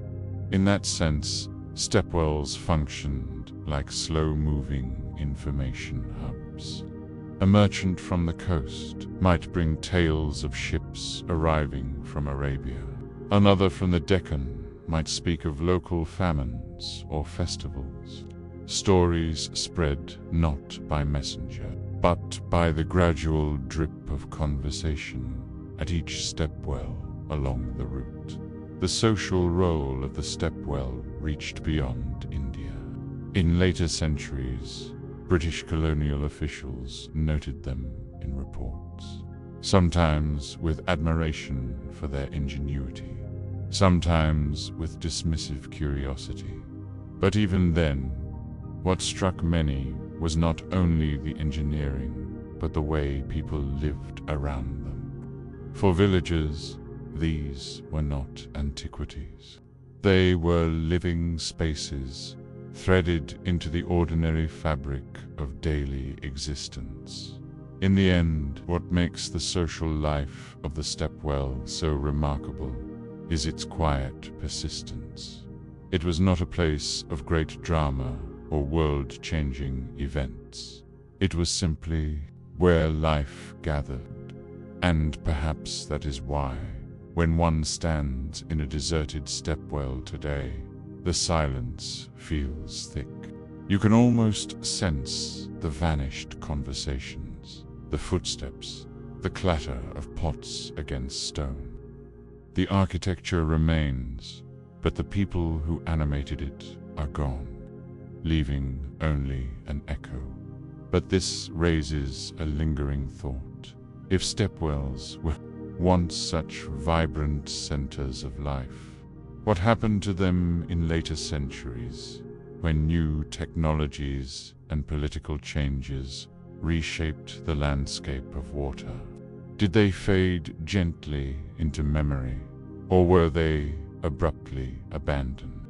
In that sense, stepwells functioned like slow-moving information hubs. A merchant from the coast might bring tales of ships arriving from Arabia. Another from the Deccan might speak of local famines or festivals. Stories spread not by messenger, but by the gradual drip of conversation at each stepwell along the route. The social role of the stepwell reached beyond India. In later centuries, British colonial officials noted them in reports, sometimes with admiration for their ingenuity, sometimes with dismissive curiosity. But even then, what struck many was not only the engineering, but the way people lived around them. For villagers, these were not antiquities. They were living spaces, threaded into the ordinary fabric of daily existence. In the end, what makes the social life of the stepwell so remarkable is its quiet persistence. It was not a place of great drama or world-changing events. It was simply where life gathered. And perhaps that is why, when one stands in a deserted stepwell today, the silence feels thick. You can almost sense the vanished conversations, the footsteps, the clatter of pots against stone. The architecture remains, but the people who animated it are gone, leaving only an echo. But this raises a lingering thought. If stepwells were once such vibrant centers of life, what happened to them in later centuries, when new technologies and political changes reshaped the landscape of water? Did they fade gently into memory, or were they abruptly abandoned?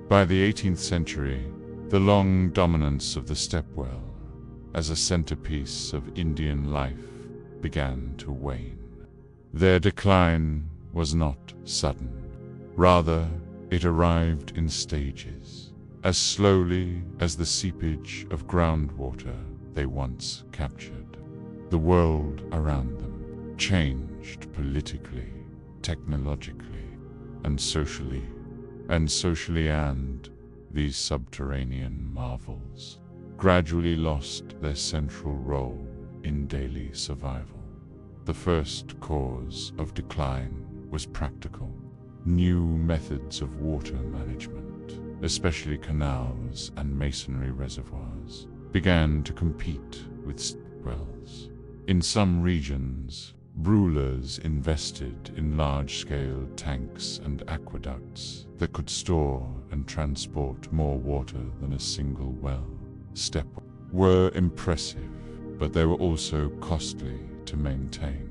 By the 18th century, the long dominance of the stepwell as a centerpiece of Indian life began to wane. Their decline was not sudden. Rather, it arrived in stages, as slowly as the seepage of groundwater they once captured. The world around them changed politically, technologically, and socially, and these subterranean marvels gradually lost their central role in daily survival. The first cause of decline was practical. New methods of water management, especially canals and masonry reservoirs, began to compete with wells. In some regions, rulers invested in large-scale tanks and aqueducts that could store and transport more water than a single well. Stepwells were impressive, but they were also costly to maintain.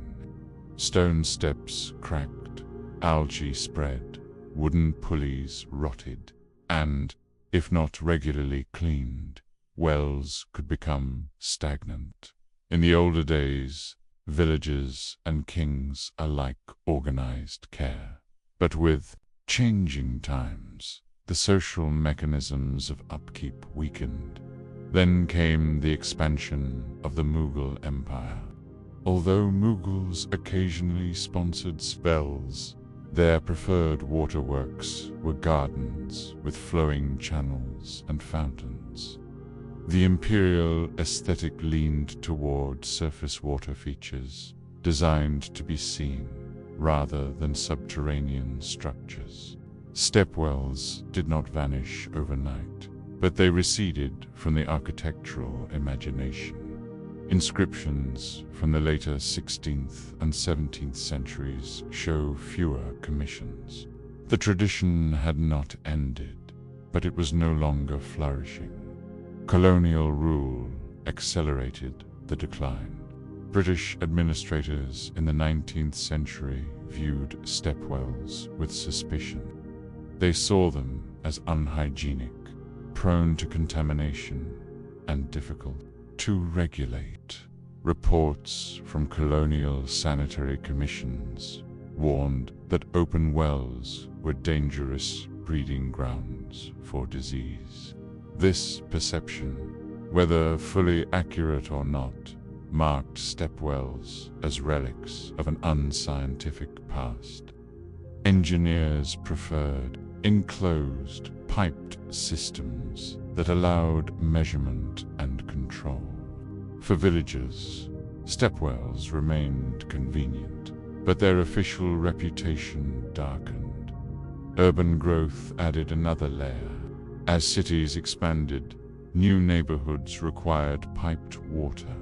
Stone steps cracked, algae spread, wooden pulleys rotted, and, if not regularly cleaned, wells could become stagnant. In the older days, villages and kings alike organized care. But with changing times, the social mechanisms of upkeep weakened. Then came the expansion of the Mughal Empire. Although Mughals occasionally sponsored spells, their preferred waterworks were gardens with flowing channels and fountains. The imperial aesthetic leaned toward surface water features, designed to be seen rather than subterranean structures. Stepwells did not vanish overnight, but they receded from the architectural imagination. Inscriptions from the later 16th and 17th centuries show fewer commissions. The tradition had not ended, but it was no longer flourishing. Colonial rule accelerated the decline. British administrators in the 19th century viewed stepwells with suspicion. They saw them as unhygienic, prone to contamination, and difficult to regulate. Reports from colonial sanitary commissions warned that open wells were dangerous breeding grounds for disease. This perception, whether fully accurate or not, marked stepwells as relics of an unscientific past. Engineers preferred enclosed, piped systems that allowed measurement and control. For villagers, stepwells remained convenient, but their official reputation darkened. Urban growth added another layer. As cities expanded, new neighborhoods required piped water.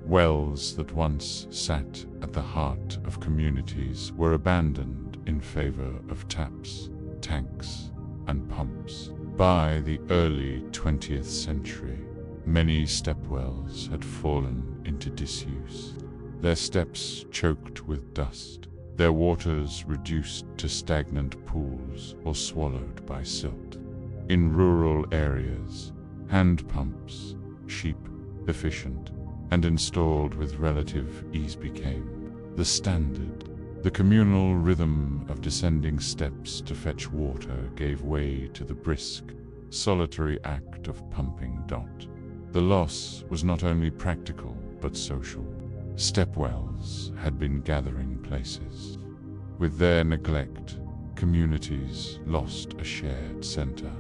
Wells that once sat at the heart of communities were abandoned in favor of taps, tanks, and pumps. By the early 20th century, many stepwells had fallen into disuse. Their steps choked with dust, their waters reduced to stagnant pools or swallowed by silt. In rural areas, hand pumps, cheap, efficient, and installed with relative ease became the standard. The communal rhythm of descending steps to fetch water gave way to the brisk, solitary act of pumping. The loss was not only practical but social. Stepwells had been gathering places. With their neglect, communities lost a shared center.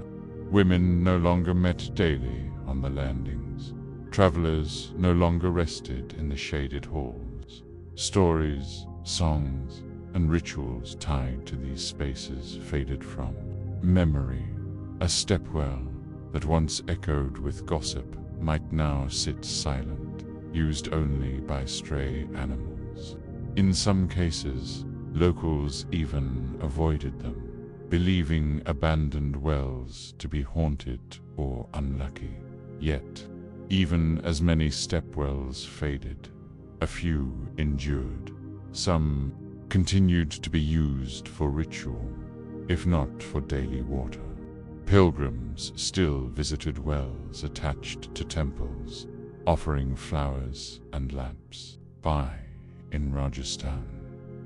Women no longer met daily on the landings. Travelers no longer rested in the shaded halls. Stories, songs, and rituals tied to these spaces faded from memory. A stepwell that once echoed with gossip might now sit silent, used only by stray animals. In some cases, locals even avoided them, believing abandoned wells to be haunted or unlucky. Yet, even as many stepwells faded, a few endured. Some continued to be used for ritual, if not for daily water. Pilgrims still visited wells attached to temples, offering flowers and lamps. In Rajasthan,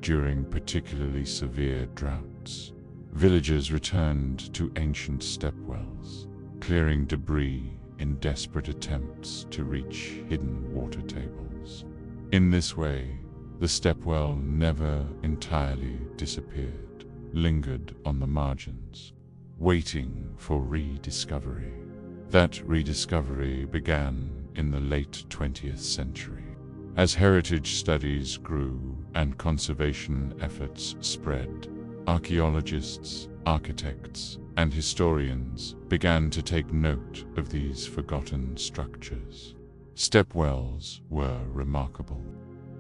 during particularly severe droughts, villagers returned to ancient stepwells, clearing debris in desperate attempts to reach hidden water tables. In this way, the stepwell never entirely disappeared, lingered on the margins, waiting for rediscovery. That rediscovery began in the late 20th century. As heritage studies grew and conservation efforts spread, archaeologists, architects, and historians began to take note of these forgotten structures. Stepwells were remarkable,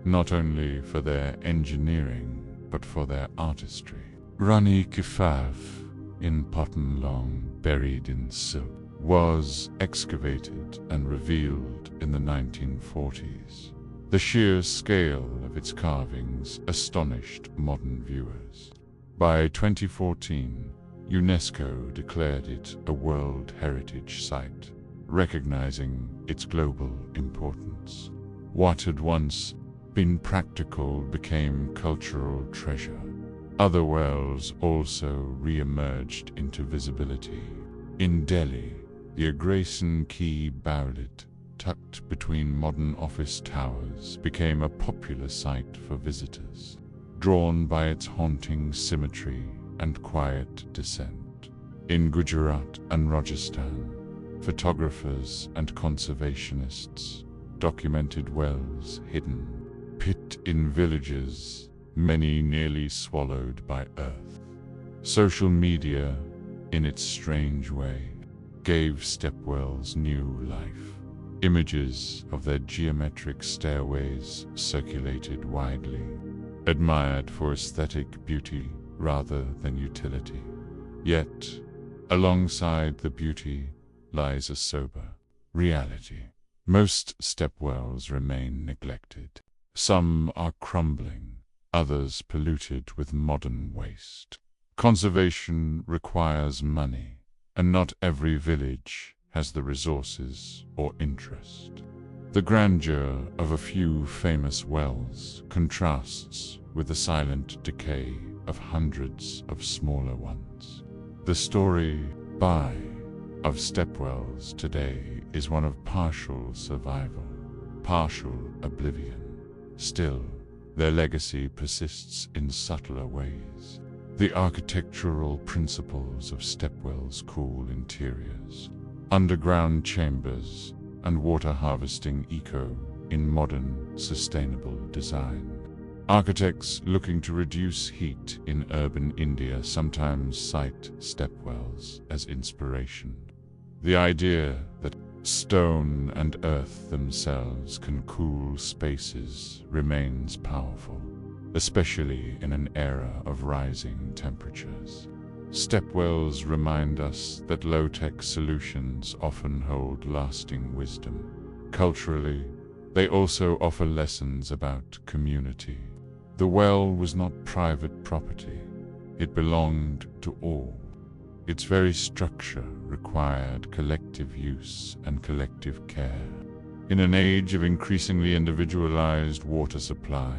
not only for their engineering, but for their artistry. Rani Kifaf in Pottenlong, buried in silt, was excavated and revealed in the 1940s. The sheer scale of its carvings astonished modern viewers. By 2014, UNESCO declared it a World Heritage Site, recognizing its global importance. What had once been practical became cultural treasure. Other wells also re-emerged into visibility. In Delhi, the Agrasen Ki Bowlit, tucked between modern office towers, became a popular site for visitors, drawn by its haunting symmetry and quiet descent. In Gujarat and Rajasthan, photographers and conservationists documented wells hidden, pit in villages, many nearly swallowed by earth. Social media, in its strange way, gave stepwells new life. Images of their geometric stairways circulated widely, admired for aesthetic beauty rather than utility. Yet, alongside the beauty lies a sober reality. Most stepwells remain neglected. Some are crumbling, others polluted with modern waste. Conservation requires money, and not every village has the resources or interest. The grandeur of a few famous wells contrasts with the silent decay of hundreds of smaller ones. The story of stepwells today is one of partial survival, partial oblivion. Still, their legacy persists in subtler ways. The architectural principles of stepwells, cool interiors, underground chambers, and water harvesting echo in modern, sustainable design. Architects looking to reduce heat in urban India sometimes cite stepwells as inspiration. The idea that stone and earth themselves can cool spaces remains powerful, especially in an era of rising temperatures. Stepwells remind us that low-tech solutions often hold lasting wisdom. Culturally, they also offer lessons about community. The well was not private property. It belonged to all. Its very structure required collective use and collective care. In an age of increasingly individualized water supply,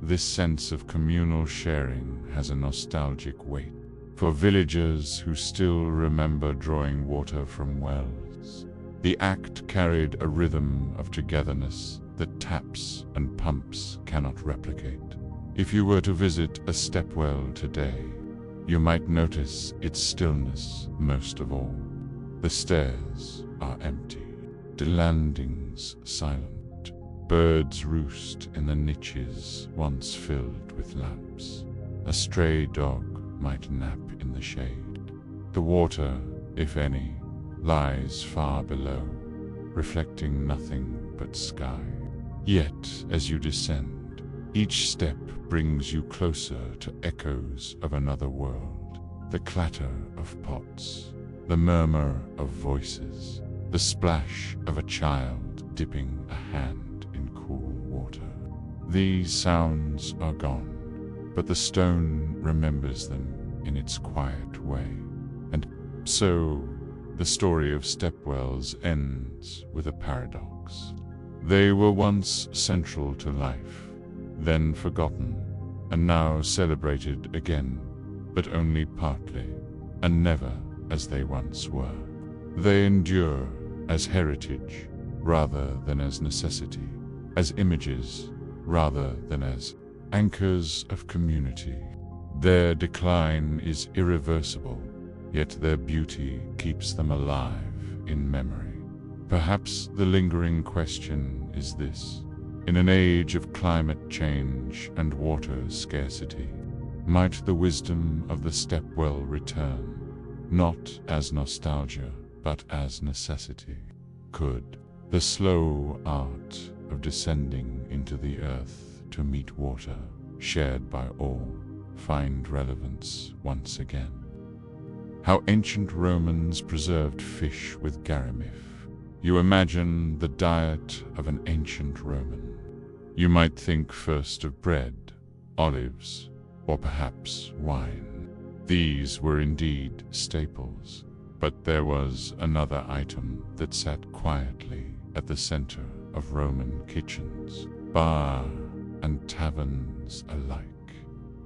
this sense of communal sharing has a nostalgic weight. For villagers who still remember drawing water from wells, the act carried a rhythm of togetherness that taps and pumps cannot replicate. If you were to visit a stepwell today, you might notice its stillness most of all. The stairs are empty, the landings silent. Birds roost in the niches once filled with lamps. A stray dog might nap in the shade. The water, if any, lies far below, reflecting nothing but sky. Yet, as you descend, each step brings you closer to echoes of another world. The clatter of pots, the murmur of voices, the splash of a child dipping a hand in cool water. These sounds are gone, but the stone remembers them in its quiet way. And so, the story of stepwells ends with a paradox. They were once central to life, then forgotten, and now celebrated again, but only partly, and never as they once were. They endure as heritage rather than as necessity, as images rather than as anchors of community. Their decline is irreversible, yet their beauty keeps them alive in memory. Perhaps the lingering question is this: in an age of climate change and water scarcity, might the wisdom of the stepwell return, not as nostalgia, but as necessity? Could the slow art of descending into the earth to meet water, shared by all, find relevance once again? How ancient Romans preserved fish with garamif. You imagine the diet of an ancient Roman. You might think first of bread, olives, or perhaps wine. These were indeed staples, but there was another item that sat quietly at the center of Roman kitchens, bar and taverns alike.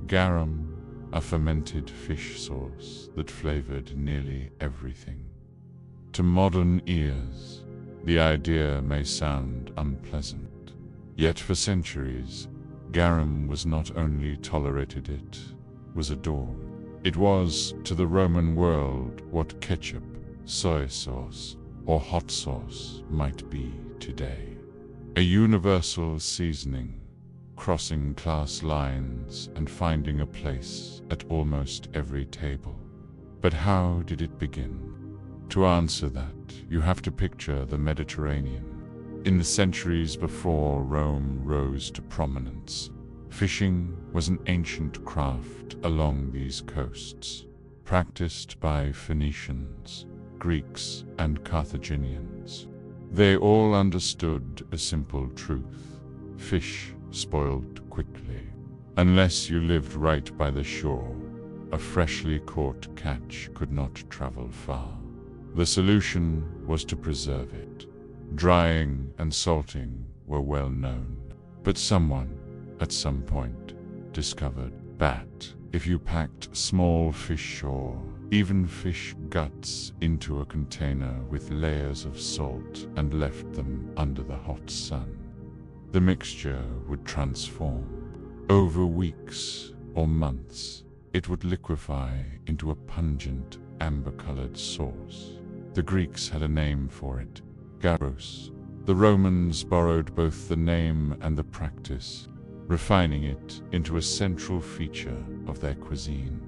Garum, a fermented fish sauce that flavored nearly everything. To modern ears, the idea may sound unpleasant, yet for centuries, garum was not only tolerated, it was adored. It was, to the Roman world, what ketchup, soy sauce, or hot sauce might be today. A universal seasoning, crossing class lines and finding a place at almost every table. But how did it begin? To answer that, you have to picture the Mediterranean. In the centuries before Rome rose to prominence, fishing was an ancient craft along these coasts, practiced by Phoenicians, Greeks, and Carthaginians. They all understood a simple truth: fish spoiled quickly. Unless you lived right by the shore, a freshly caught catch could not travel far. The solution was to preserve it. Drying and salting were well known, but someone, at some point, discovered that if you packed small fish or even fish guts into a container with layers of salt and left them under the hot sun, the mixture would transform. Over weeks or months, it would liquefy into a pungent, amber-colored sauce. The Greeks had a name for it, gyros. The Romans borrowed both the name and the practice, refining it into a central feature of their cuisine.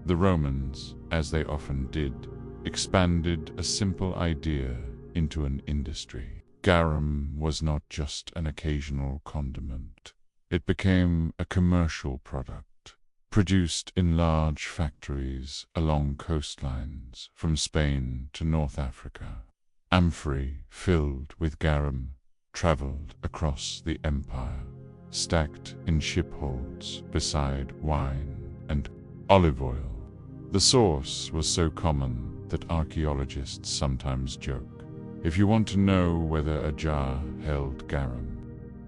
The Romans, as they often did, expanded a simple idea into an industry. Garum was not just an occasional condiment. It became a commercial product, produced in large factories along coastlines from Spain to North Africa. Amphorae filled with garum traveled across the empire, stacked in ship holds beside wine and olive oil. The sauce was so common that archaeologists sometimes joke, if you want to know whether a jar held garum,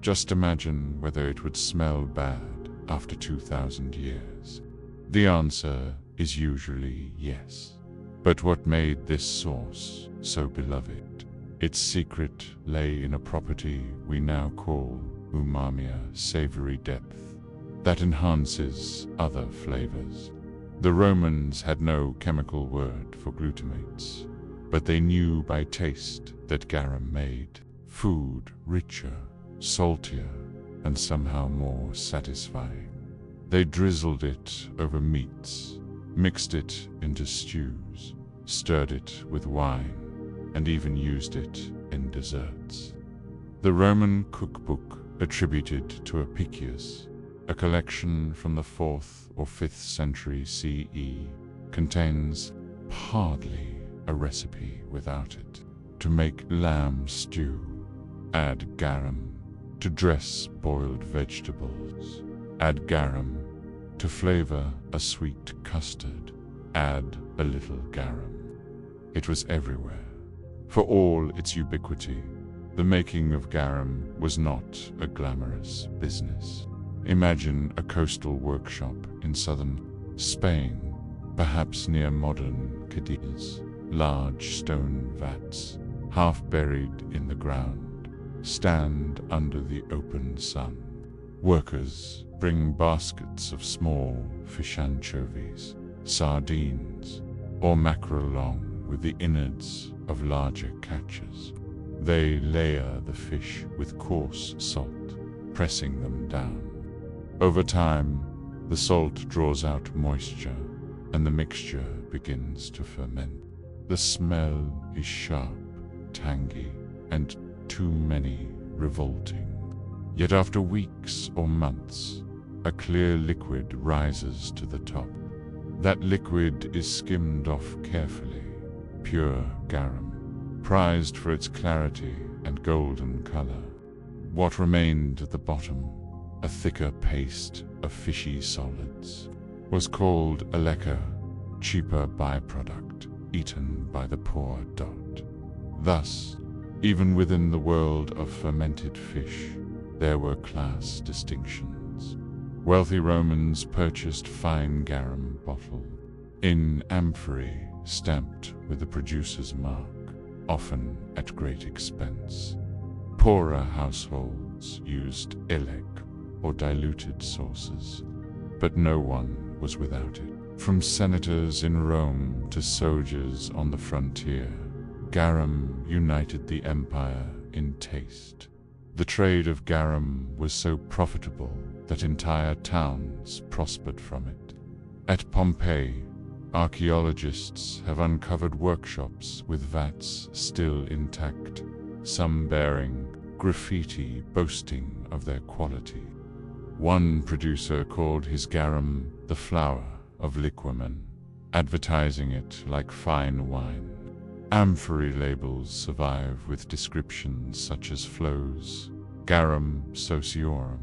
just imagine whether it would smell bad after 2,000 years. The answer is usually yes. But what made this sauce so beloved? Its secret lay in a property we now call umami, savory depth, that enhances other flavors. The Romans had no chemical word for glutamates, but they knew by taste that garum made food richer, saltier, and somehow more satisfying. They drizzled it over meats, mixed it into stews, stirred it with wine, and even used it in desserts. The Roman cookbook attributed to Apicius, a collection from the 4th or 5th century CE, contains hardly a recipe without it. To make lamb stew, add garum. To dress boiled vegetables, add garum. To flavor a sweet custard, add a little garum. It was everywhere. For all its ubiquity, the making of garum was not a glamorous business. Imagine a coastal workshop in southern Spain, perhaps near modern Cadiz. Large stone vats, half buried in the ground, stand under the open sun. Workers bring baskets of small fish anchovies, sardines, or mackerel along with the innards of larger catches. They layer the fish with coarse salt, pressing them down. Over time, the salt draws out moisture, and the mixture begins to ferment. The smell is sharp, tangy, and to many revolting. Yet after weeks or months, a clear liquid rises to the top. That liquid is skimmed off carefully, pure garum, prized for its clarity and golden color. What remained at the bottom, a thicker paste of fishy solids, was called a lecker, cheaper byproduct, eaten by the poor dot. Thus, even within the world of fermented fish, there were class distinctions. Wealthy Romans purchased fine garum bottle, in amphorae stamped with the producer's mark, often at great expense. Poorer households used elec, or diluted sauces, but no one was without it. From senators in Rome to soldiers on the frontier, garum united the empire in taste. The trade of garum was so profitable that entire towns prospered from it. At Pompeii, archaeologists have uncovered workshops with vats still intact, some bearing graffiti boasting of their quality. One producer called his garum the flower of liquamen, advertising it like fine wine. Amphorae labels survive with descriptions such as flows, garum sociorum,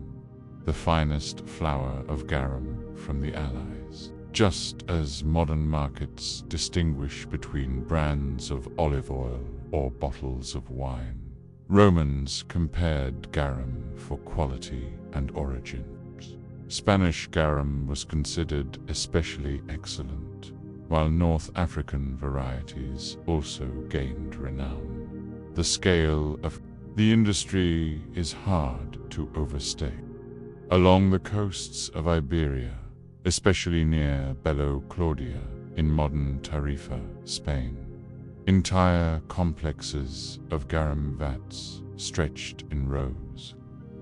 the finest flower of garum from the Allies. Just as modern markets distinguish between brands of olive oil or bottles of wine, Romans compared garum for quality and origins. Spanish garum was considered especially excellent, while North African varieties also gained renown. The scale of the industry is hard to overstate. Along the coasts of Iberia, especially near Belo Claudia in modern Tarifa, Spain, entire complexes of garum vats stretched in rows.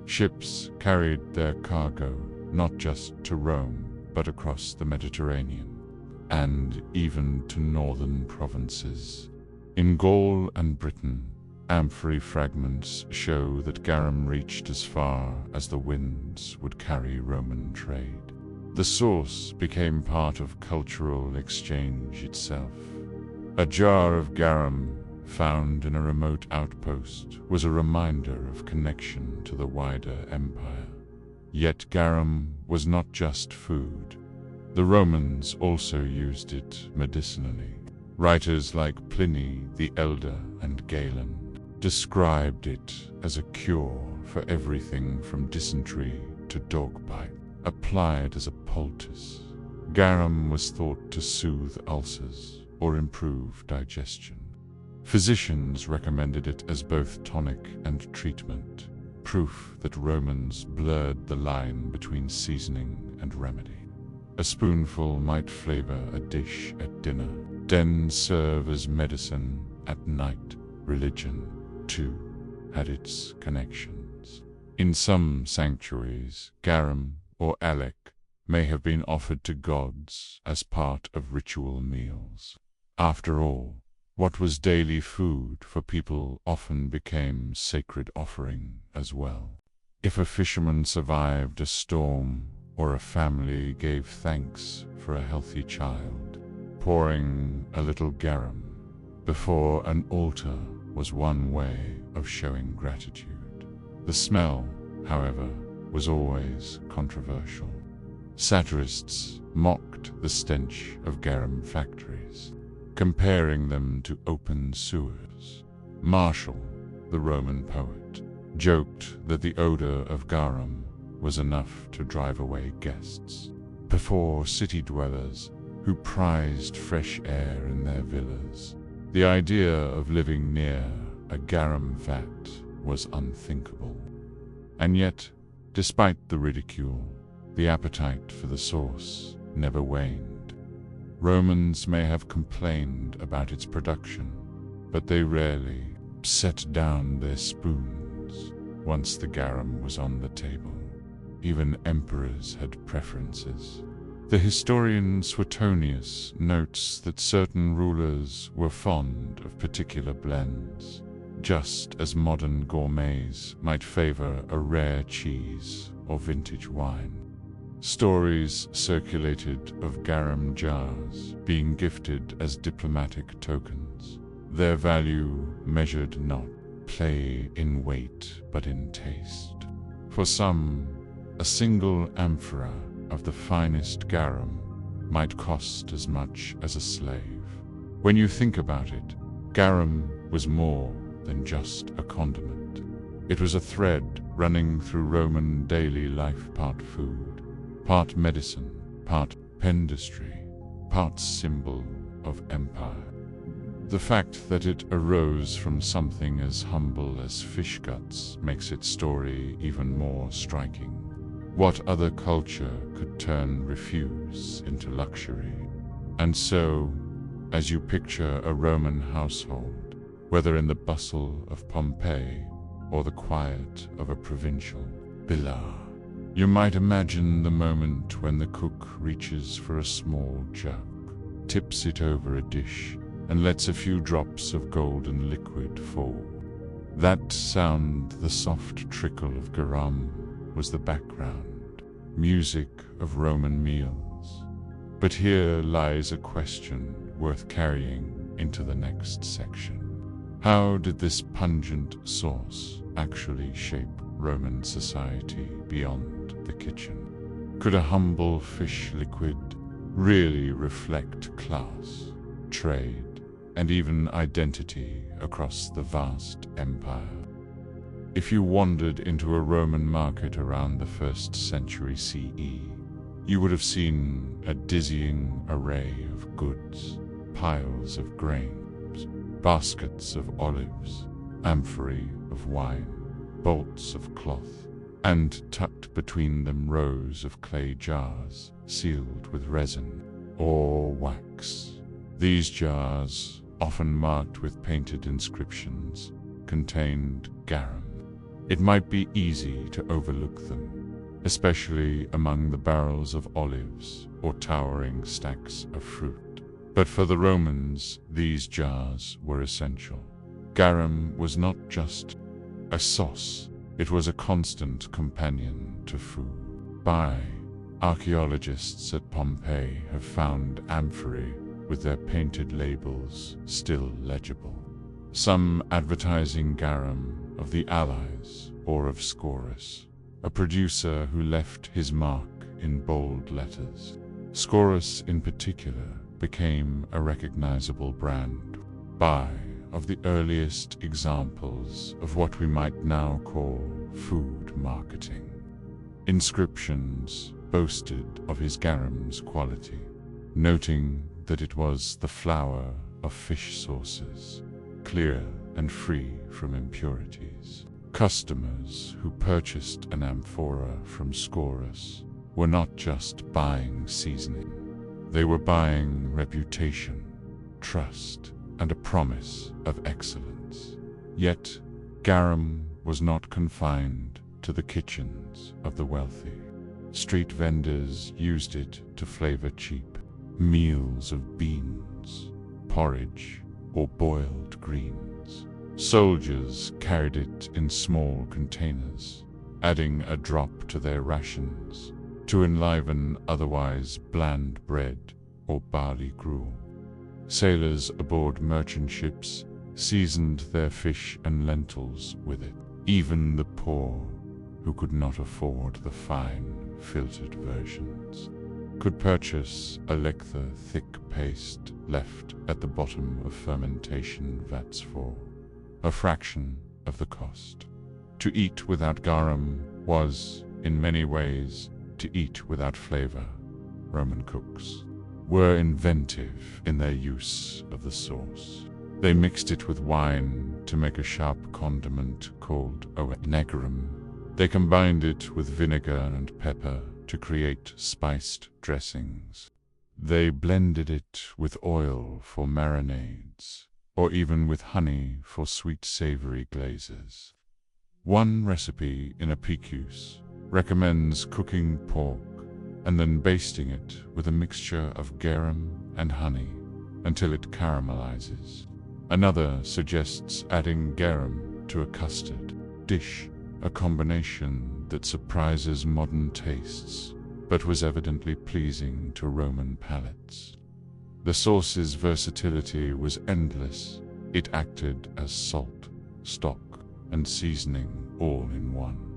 Ships carried their cargo not just to Rome, but across the Mediterranean, and even to northern provinces. In Gaul and Britain, amphory fragments show that garum reached as far as the winds would carry Roman trade. The source became part of cultural exchange itself. A jar of garum found in a remote outpost was a reminder of connection to the wider empire. Yet garum was not just food. The Romans also used it medicinally. Writers like Pliny the Elder and Galen described it as a cure for everything from dysentery to dog bite. Applied as a poultice, garum was thought to soothe ulcers or improve digestion. Physicians recommended it as both tonic and treatment, proof that Romans blurred the line between seasoning and remedy. A spoonful might flavor a dish at dinner, then serve as medicine at night. Religion, too, had its connections. In some sanctuaries, garum or alec may have been offered to gods as part of ritual meals. After all, what was daily food for people often became sacred offering as well. If a fisherman survived a storm or a family gave thanks for a healthy child, pouring a little garum before an altar was one way of showing gratitude. The smell, however, was always controversial. Satirists mocked the stench of garum factories, comparing them to open sewers. Martial, the Roman poet, joked that the odor of garum was enough to drive away guests. Before city dwellers who prized fresh air in their villas, the idea of living near a garum vat was unthinkable. And yet, despite the ridicule, the appetite for the sauce never waned. Romans may have complained about its production, but they rarely set down their spoons once the garum was on the table. Even emperors had preferences. The historian Suetonius notes that certain rulers were fond of particular blends, just as modern gourmets might favor a rare cheese or vintage wine. Stories circulated of garum jars being gifted as diplomatic tokens, their value measured not play in weight but in taste. For some, a single amphora of the finest garum might cost as much as a slave. When you think about it, garum was more than just a condiment. It was a thread running through Roman daily life, part food, part medicine, part pendestry, part symbol of empire. The fact that it arose from something as humble as fish guts makes its story even more striking. What other culture could turn refuse into luxury? And so, as you picture a Roman household, whether in the bustle of Pompeii or the quiet of a provincial villa, you might imagine the moment when the cook reaches for a small jug, tips it over a dish, and lets a few drops of golden liquid fall. That sound, the soft trickle of garum, was the background music of Roman meals. But here lies a question worth carrying into the next section. How did this pungent sauce actually shape Roman society beyond the kitchen? Could a humble fish liquid really reflect class, trade, and even identity across the vast empire. If you wandered into a Roman market around the 1st century CE, you would have seen a dizzying array of goods, piles of grains, baskets of olives, amphorae of wine, bolts of cloth, and tucked between them rows of clay jars sealed with resin or wax. These jars, often marked with painted inscriptions, contained garum. It might be easy to overlook them, especially among the barrels of olives or towering stacks of fruit. But for the Romans, these jars were essential. Garum was not just a sauce, it was a constant companion to food. Archaeologists at Pompeii have found amphorae with their painted labels still legible, some advertising garum of the allies or of Scaurus, a producer who left his mark in bold letters. Scaurus in particular became a recognizable brand of the earliest examples of what we might now call food marketing. Inscriptions boasted of his garum's quality, noting that it was the flour of fish sauces, clear and free from impurities. Customers who purchased an amphora from Scaurus were not just buying seasoning. They were buying reputation, trust, and a promise of excellence. Yet, garum was not confined to the kitchens of the wealthy. Street vendors used it to flavor cheap meals of beans, porridge, or boiled greens. Soldiers carried it in small containers, adding a drop to their rations to enliven otherwise bland bread or barley gruel. Sailors aboard merchant ships seasoned their fish and lentils with it. Even the poor, who could not afford the fine, filtered versions, could purchase a lecther thick paste left at the bottom of fermentation vats for a fraction of the cost. To eat without garum was, in many ways, to eat without flavor. Roman cooks were inventive in their use of the sauce. They mixed it with wine to make a sharp condiment called negrum. They combined it with vinegar and pepper to create spiced dressings. They blended it with oil for marinades, or even with honey for sweet savory glazes. One recipe in Epicus recommends cooking pork and then basting it with a mixture of garum and honey until it caramelizes. Another suggests adding garum to a custard dish, a combination that surprises modern tastes, but was evidently pleasing to Roman palates. The sauce's versatility was endless. It acted as salt, stock, and seasoning all in one.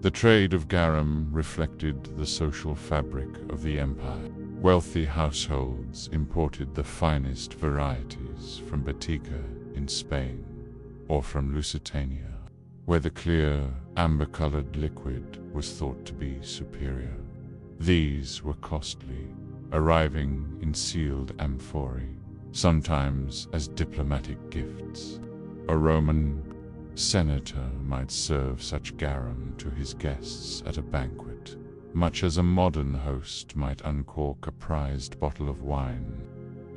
The trade of garum reflected the social fabric of the empire. Wealthy households imported the finest varieties from Baetica in Spain, or from Lusitania, where the clear, amber-colored liquid was thought to be superior. These were costly, arriving in sealed amphorae, sometimes as diplomatic gifts. A Roman senator might serve such garum to his guests at a banquet, much as a modern host might uncork a prized bottle of wine.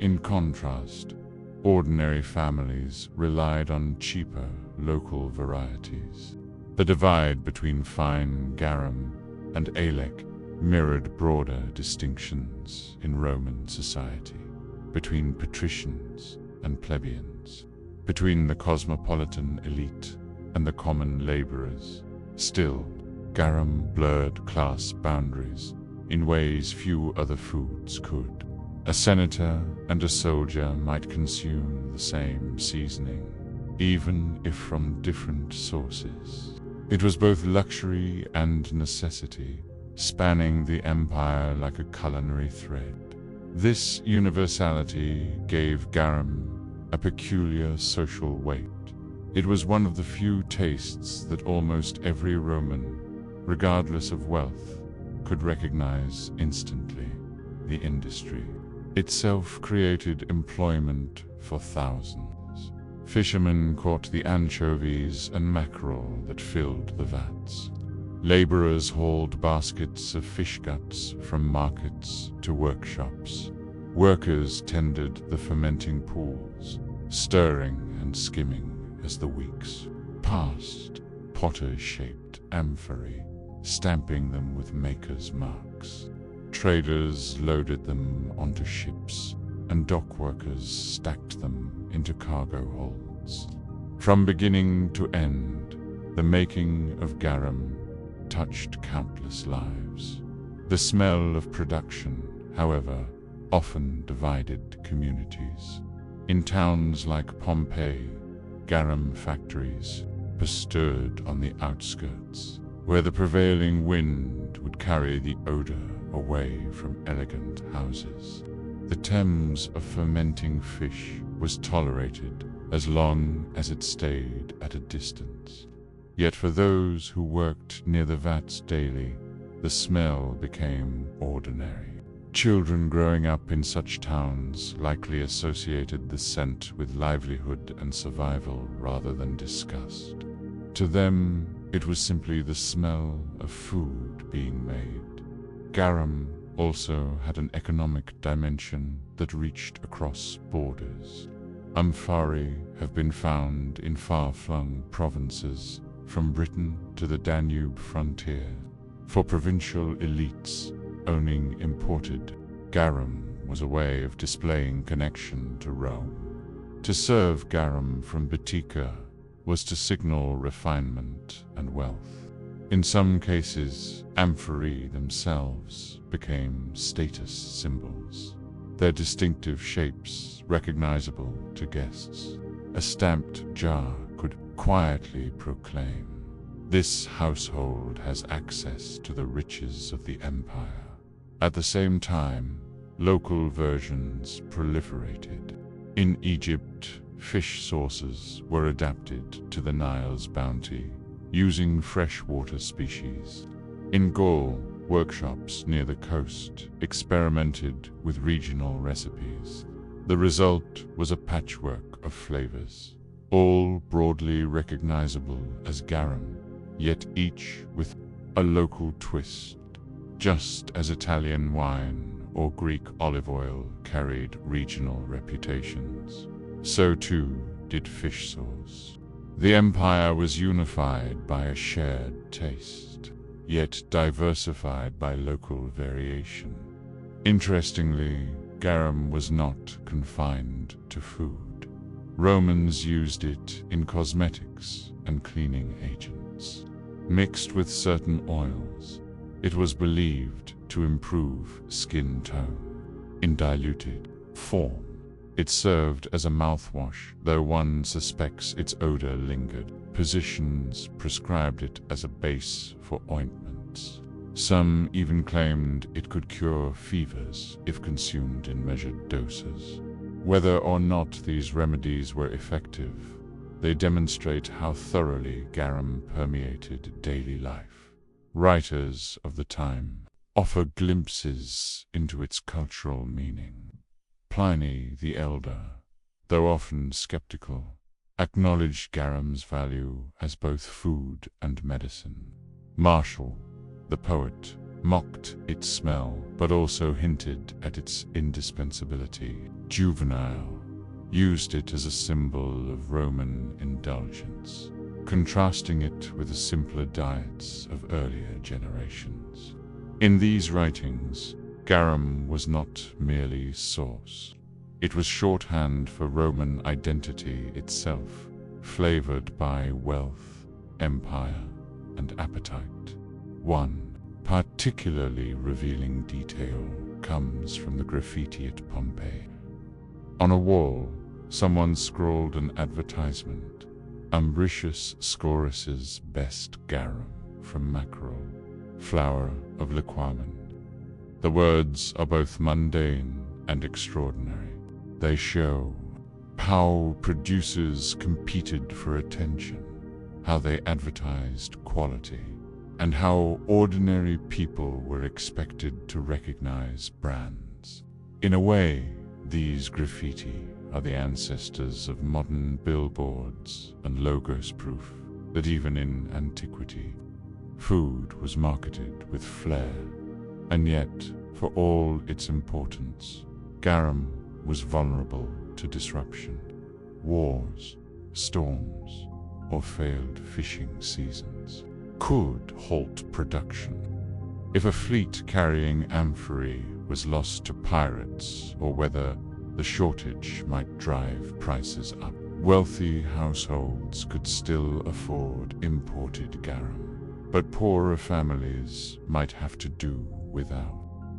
In contrast, ordinary families relied on cheaper local varieties. The divide between fine garum and alec mirrored broader distinctions in Roman society, between patricians and plebeians, between the cosmopolitan elite and the common laborers. Still, garum blurred class boundaries in ways few other foods could. A senator and a soldier might consume the same seasoning, even if from different sources. It was both luxury and necessity, spanning the empire like a culinary thread. This universality gave garum a peculiar social weight. It was one of the few tastes that almost every Roman, regardless of wealth, could recognize instantly. The industry itself created employment for thousands. Fishermen caught the anchovies and mackerel that filled the vats. Laborers hauled baskets of fish guts from markets to workshops. Workers tended the fermenting pools, stirring and skimming as the weeks passed. Potters shaped amphorae, stamping them with makers' marks. Traders loaded them onto ships, and dock workers stacked them into cargo holds. From beginning to end, the making of garum touched countless lives. The smell of production, however, often divided communities. In towns like Pompeii, garum factories stirred on the outskirts, where the prevailing wind would carry the odor away from elegant houses. The Thames of fermenting fish was tolerated as long as it stayed at a distance. Yet for those who worked near the vats daily, the smell became ordinary. Children growing up in such towns likely associated the scent with livelihood and survival rather than disgust. To them, it was simply the smell of food being made. Garum also had an economic dimension that reached across borders. Amphorae have been found in far-flung provinces, from Britain to the Danube frontier. For provincial elites owning imported, garum was a way of displaying connection to Rome. To serve garum from Baetica was to signal refinement and wealth. In some cases, amphorae themselves became status symbols, their distinctive shapes recognizable to guests. A stamped jar could quietly proclaim, "This household has access to the riches of the empire." At the same time, local versions proliferated. In Egypt, fish sauces were adapted to the Nile's bounty, using freshwater species. In Gaul, workshops near the coast experimented with regional recipes. The result was a patchwork of flavors, all broadly recognizable as garum, yet each with a local twist. Just as Italian wine or Greek olive oil carried regional reputations, so too did fish sauce. The empire was unified by a shared taste, yet diversified by local variation. Interestingly, garum was not confined to food. Romans used it in cosmetics and cleaning agents. Mixed with certain oils, it was believed to improve skin tone. In diluted form, it served as a mouthwash, though one suspects its odor lingered. Physicians prescribed it as a base for ointments. Some even claimed it could cure fevers if consumed in measured doses. Whether or not these remedies were effective, they demonstrate how thoroughly garum permeated daily life. Writers of the time offer glimpses into its cultural meaning. Pliny the Elder, though often skeptical, acknowledged garum's value as both food and medicine. Martial, the poet, mocked its smell, but also hinted at its indispensability. Juvenal used it as a symbol of Roman indulgence, contrasting it with the simpler diets of earlier generations. In these writings, garum was not merely sauce. It was shorthand for Roman identity itself, flavored by wealth, empire, and appetite. One particularly revealing detail comes from the graffiti at Pompeii. On a wall, someone scrawled an advertisement: Umbricius Scorus's best garum from mackerel, flower of liquamen. The words are both mundane and extraordinary. They show how producers competed for attention, how they advertised quality, and how ordinary people were expected to recognize brands. In a way, these graffiti are the ancestors of modern billboards and logos, proof that even in antiquity, food was marketed with flair. And yet, for all its importance, garum was vulnerable to disruption. Wars, storms, or failed fishing seasons could halt production. If a fleet carrying amphorae was lost to pirates, or whether the shortage might drive prices up, wealthy households could still afford imported garum, but poorer families might have to do without.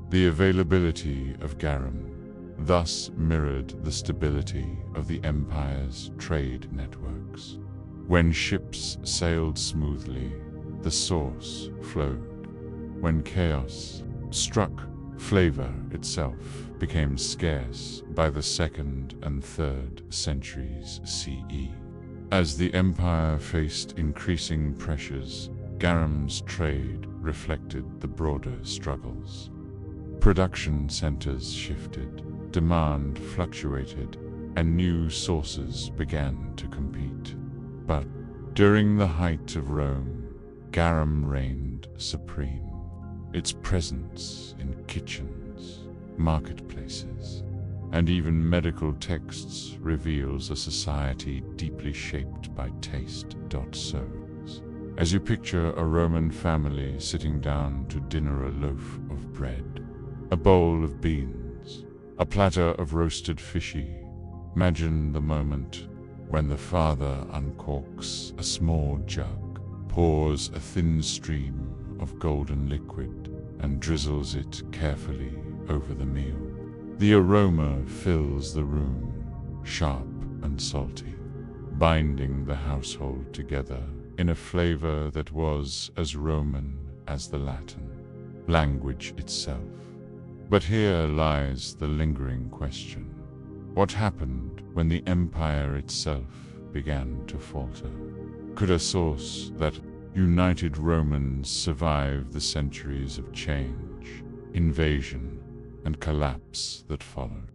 The availability of garum thus mirrored the stability of the empire's trade networks. When ships sailed smoothly, the source flowed. When chaos struck, flavor itself became scarce by the 2nd and 3rd centuries CE. As the empire faced increasing pressures, garum's trade reflected the broader struggles. Production centers shifted, demand fluctuated, and new sources began to compete. But during the height of Rome, garum reigned supreme. Its presence in kitchens, marketplaces, and even medical texts reveals a society deeply shaped by taste. So, as you picture a Roman family sitting down to dinner, a loaf of bread, a bowl of beans, a platter of roasted fishy, imagine the moment when the father uncorks a small jug, pours a thin stream of golden liquid, and drizzles it carefully over the meal. The aroma fills the room, sharp and salty, binding the household together in a flavor that was as Roman as the Latin language itself. But here lies the lingering question. What happened when the empire itself began to falter? Could a source that united Romans survive the centuries of change, invasion, and collapse that followed?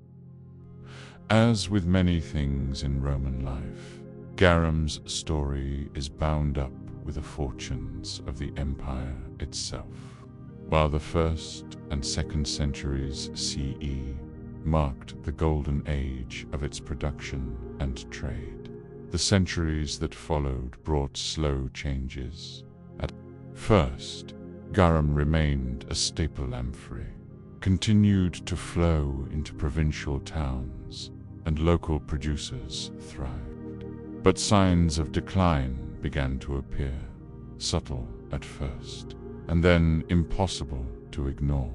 As with many things in Roman life, garum's story is bound up with the fortunes of the empire itself. While the 1st and 2nd centuries CE marked the golden age of its production and trade, the centuries that followed brought slow changes. At first, garum remained a staple amphorae, continued to flow into provincial towns, and local producers thrived. But signs of decline began to appear, subtle at first, and then impossible to ignore.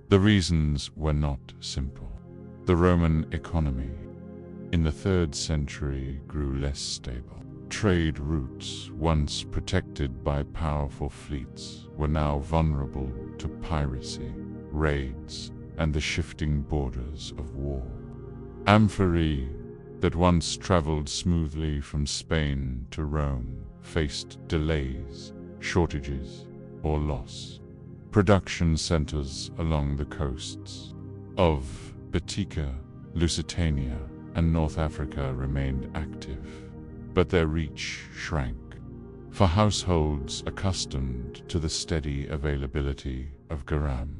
The reasons were not simple. The Roman economy in the 3rd century grew less stable. Trade routes, once protected by powerful fleets, were now vulnerable to piracy, raids, and the shifting borders of war. Amphorae that once traveled smoothly from Spain to Rome faced delays, shortages, or loss. Production centers along the coasts of Baetica, Lusitania, and North Africa remained active, but their reach shrank. For households accustomed to the steady availability of garum,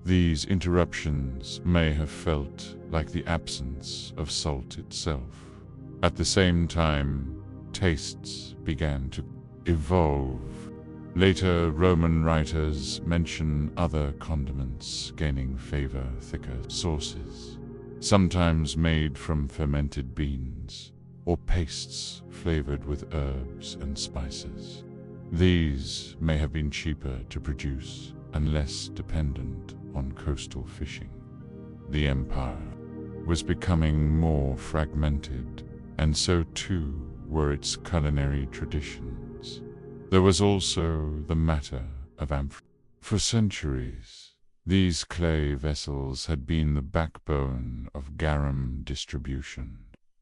these interruptions may have felt like the absence of salt itself. At the same time, tastes began to evolve. Later Roman writers mention other condiments gaining favor, thicker sauces, sometimes made from fermented beans, or pastes flavored with herbs and spices. These may have been cheaper to produce and less dependent on coastal fishing. The empire was becoming more fragmented, and so too were its culinary traditions. There was also the matter of amphorae. For centuries, These clay vessels had been the backbone of garum distribution,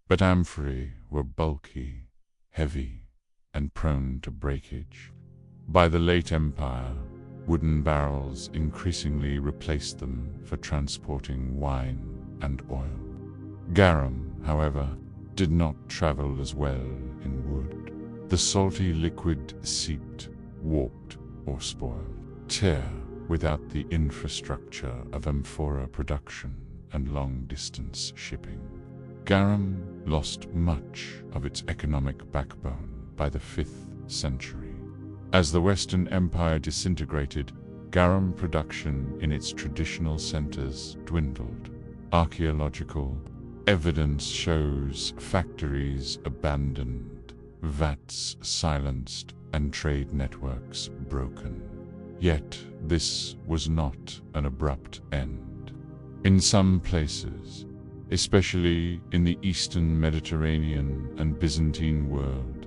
but amphorae were bulky, heavy, and prone to breakage. By the late Empire, wooden barrels increasingly replaced them for transporting wine and oil. Garum, however, did not travel as well in wood. The salty liquid seeped, warped, or spoiled. Tear without the infrastructure of amphora production and long-distance shipping. Garum lost much of its economic backbone by the 5th century. As the Western Empire disintegrated, garum production in its traditional centers dwindled. Archaeological evidence shows factories abandoned, vats silenced, and trade networks broken. Yet this was not an abrupt end. In some places, especially in the Eastern Mediterranean and Byzantine world,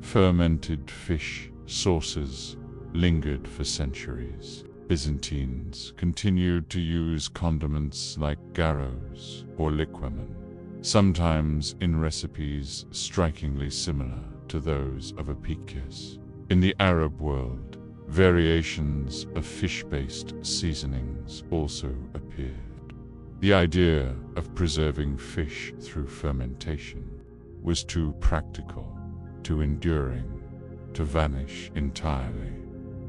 fermented fish sauces lingered for centuries. Byzantines continued to use condiments like garos or liquamen, sometimes in recipes strikingly similar to those of Apicius. In the Arab world, variations of fish-based seasonings also appeared. The idea of preserving fish through fermentation was too practical, too enduring, to vanish entirely.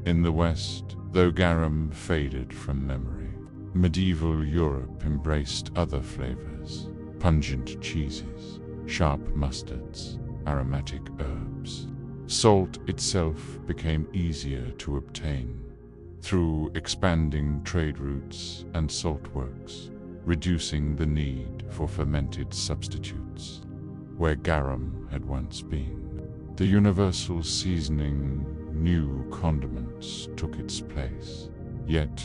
In the West, though garum faded from memory, medieval Europe embraced other flavors: pungent cheeses, sharp mustards, aromatic herbs. Salt itself became easier to obtain through expanding trade routes and salt works, reducing the need for fermented substitutes. Where garum had once been, the universal seasoning new condiments took its place. Yet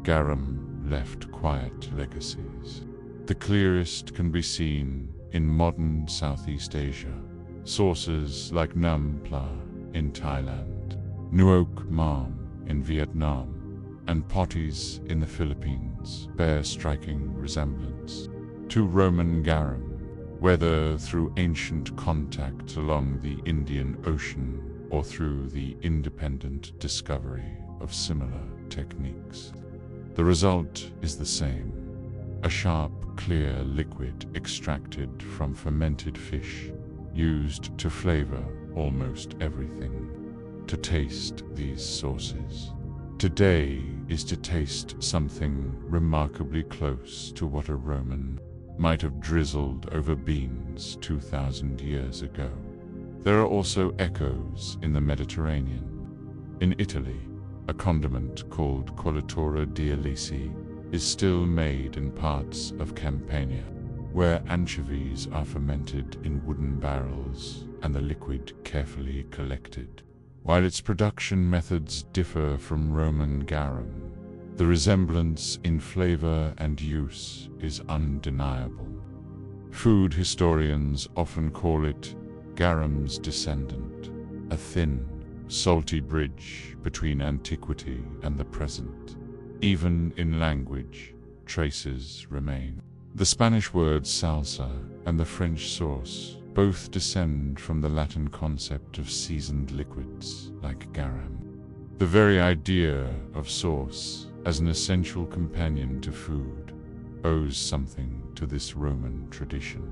garum left quiet legacies. The clearest can be seen in modern Southeast Asia. Sources like Nam Pla in Thailand, Nuoc Mam in Vietnam, and Potties in the Philippines bear striking resemblance to Roman garum, whether through ancient contact along the Indian Ocean or through the independent discovery of similar techniques. The result is the same: a sharp, clear liquid extracted from fermented fish, used to flavor almost everything. To taste these sauces today is to taste something remarkably close to what a Roman might have drizzled over beans 2,000 years ago. There are also echoes in the Mediterranean. In Italy, a condiment called Collitura di Alici is still made in parts of Campania, where anchovies are fermented in wooden barrels and the liquid carefully collected. While its production methods differ from Roman garum, the resemblance in flavor and use is undeniable. Food historians often call it garum's descendant, a thin, salty bridge between antiquity and the present. Even in language, traces remain. The Spanish word salsa and the French sauce both descend from the Latin concept of seasoned liquids like garum. The very idea of sauce as an essential companion to food owes something to this Roman tradition.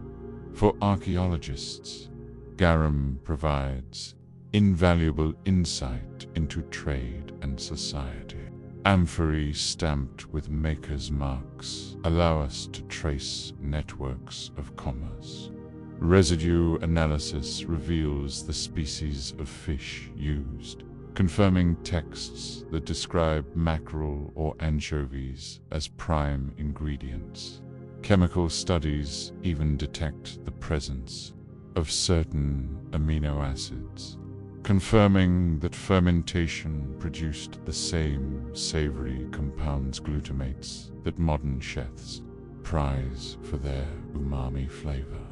For archaeologists, garum provides invaluable insight into trade and society. Amphorae stamped with makers' marks allow us to trace networks of commerce. Residue analysis reveals the species of fish used, confirming texts that describe mackerel or anchovies as prime ingredients. Chemical studies even detect the presence of certain amino acids, confirming that fermentation produced the same savory compounds glutamates that modern chefs prize for their umami flavor.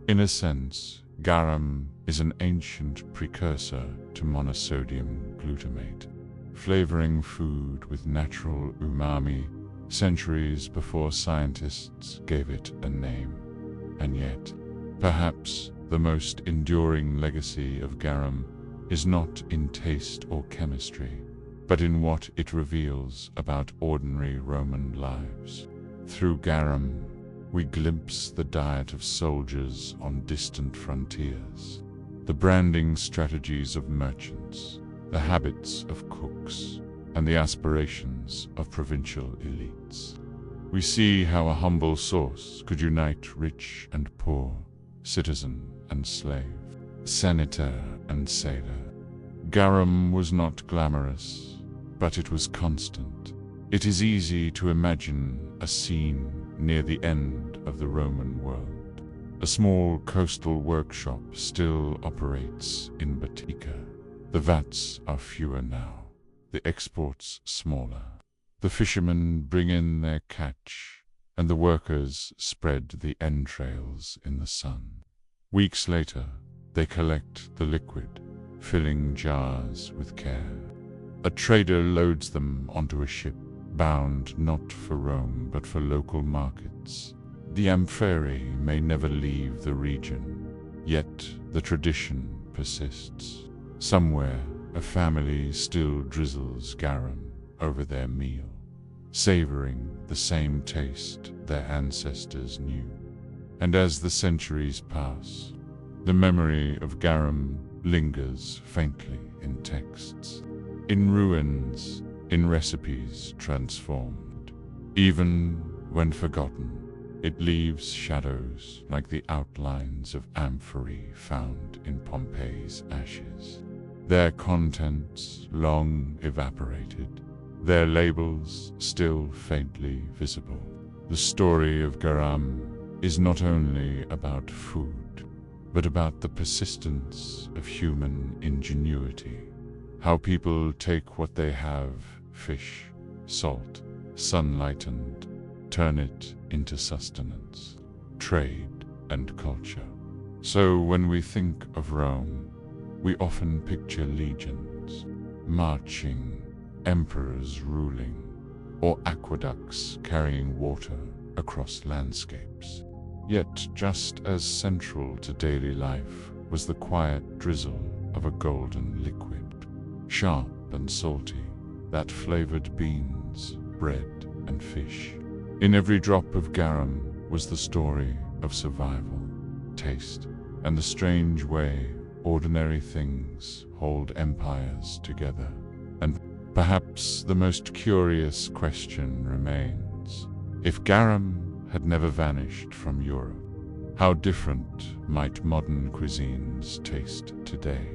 In a sense, garum is an ancient precursor to monosodium glutamate, flavoring food with natural umami centuries before scientists gave it a name. And yet, perhaps the most enduring legacy of garum is not in taste or chemistry, but in what it reveals about ordinary Roman lives. Through garum, we glimpse the diet of soldiers on distant frontiers, the branding strategies of merchants, the habits of cooks, and the aspirations of provincial elites. We see how a humble source could unite rich and poor, citizen and slave, senator and sailor. Garum was not glamorous, but it was constant. It is easy to imagine a scene near the end of the Roman world. A small coastal workshop still operates in Batica. The vats are fewer now, the exports smaller. The fishermen bring in their catch, and the workers spread the entrails in the sun. Weeks later, they collect the liquid, filling jars with care. A trader loads them onto a ship, bound not for Rome but for local markets. The amphorae may never leave the region, yet the tradition persists. Somewhere, a family still drizzles garum over their meal, savoring the same taste their ancestors knew. And as the centuries pass, the memory of garum lingers faintly in texts, in ruins, in recipes transformed. Even when forgotten, it leaves shadows like the outlines of amphorae found in Pompeii's ashes. Their contents long evaporated, their labels still faintly visible. The story of garum is not only about food, but about the persistence of human ingenuity. How people take what they have, fish, salt, sunlight, and turn it into sustenance, trade, and culture. So when we think of Rome, we often picture legions marching, emperors ruling, or aqueducts carrying water across landscapes. Yet just as central to daily life was the quiet drizzle of a golden liquid, sharp and salty, that flavored beans, bread, and fish. In every drop of garum was the story of survival, taste, and the strange way ordinary things hold empires together. And perhaps the most curious question remains: if garum had never vanished from Europe, how different might modern cuisines taste today?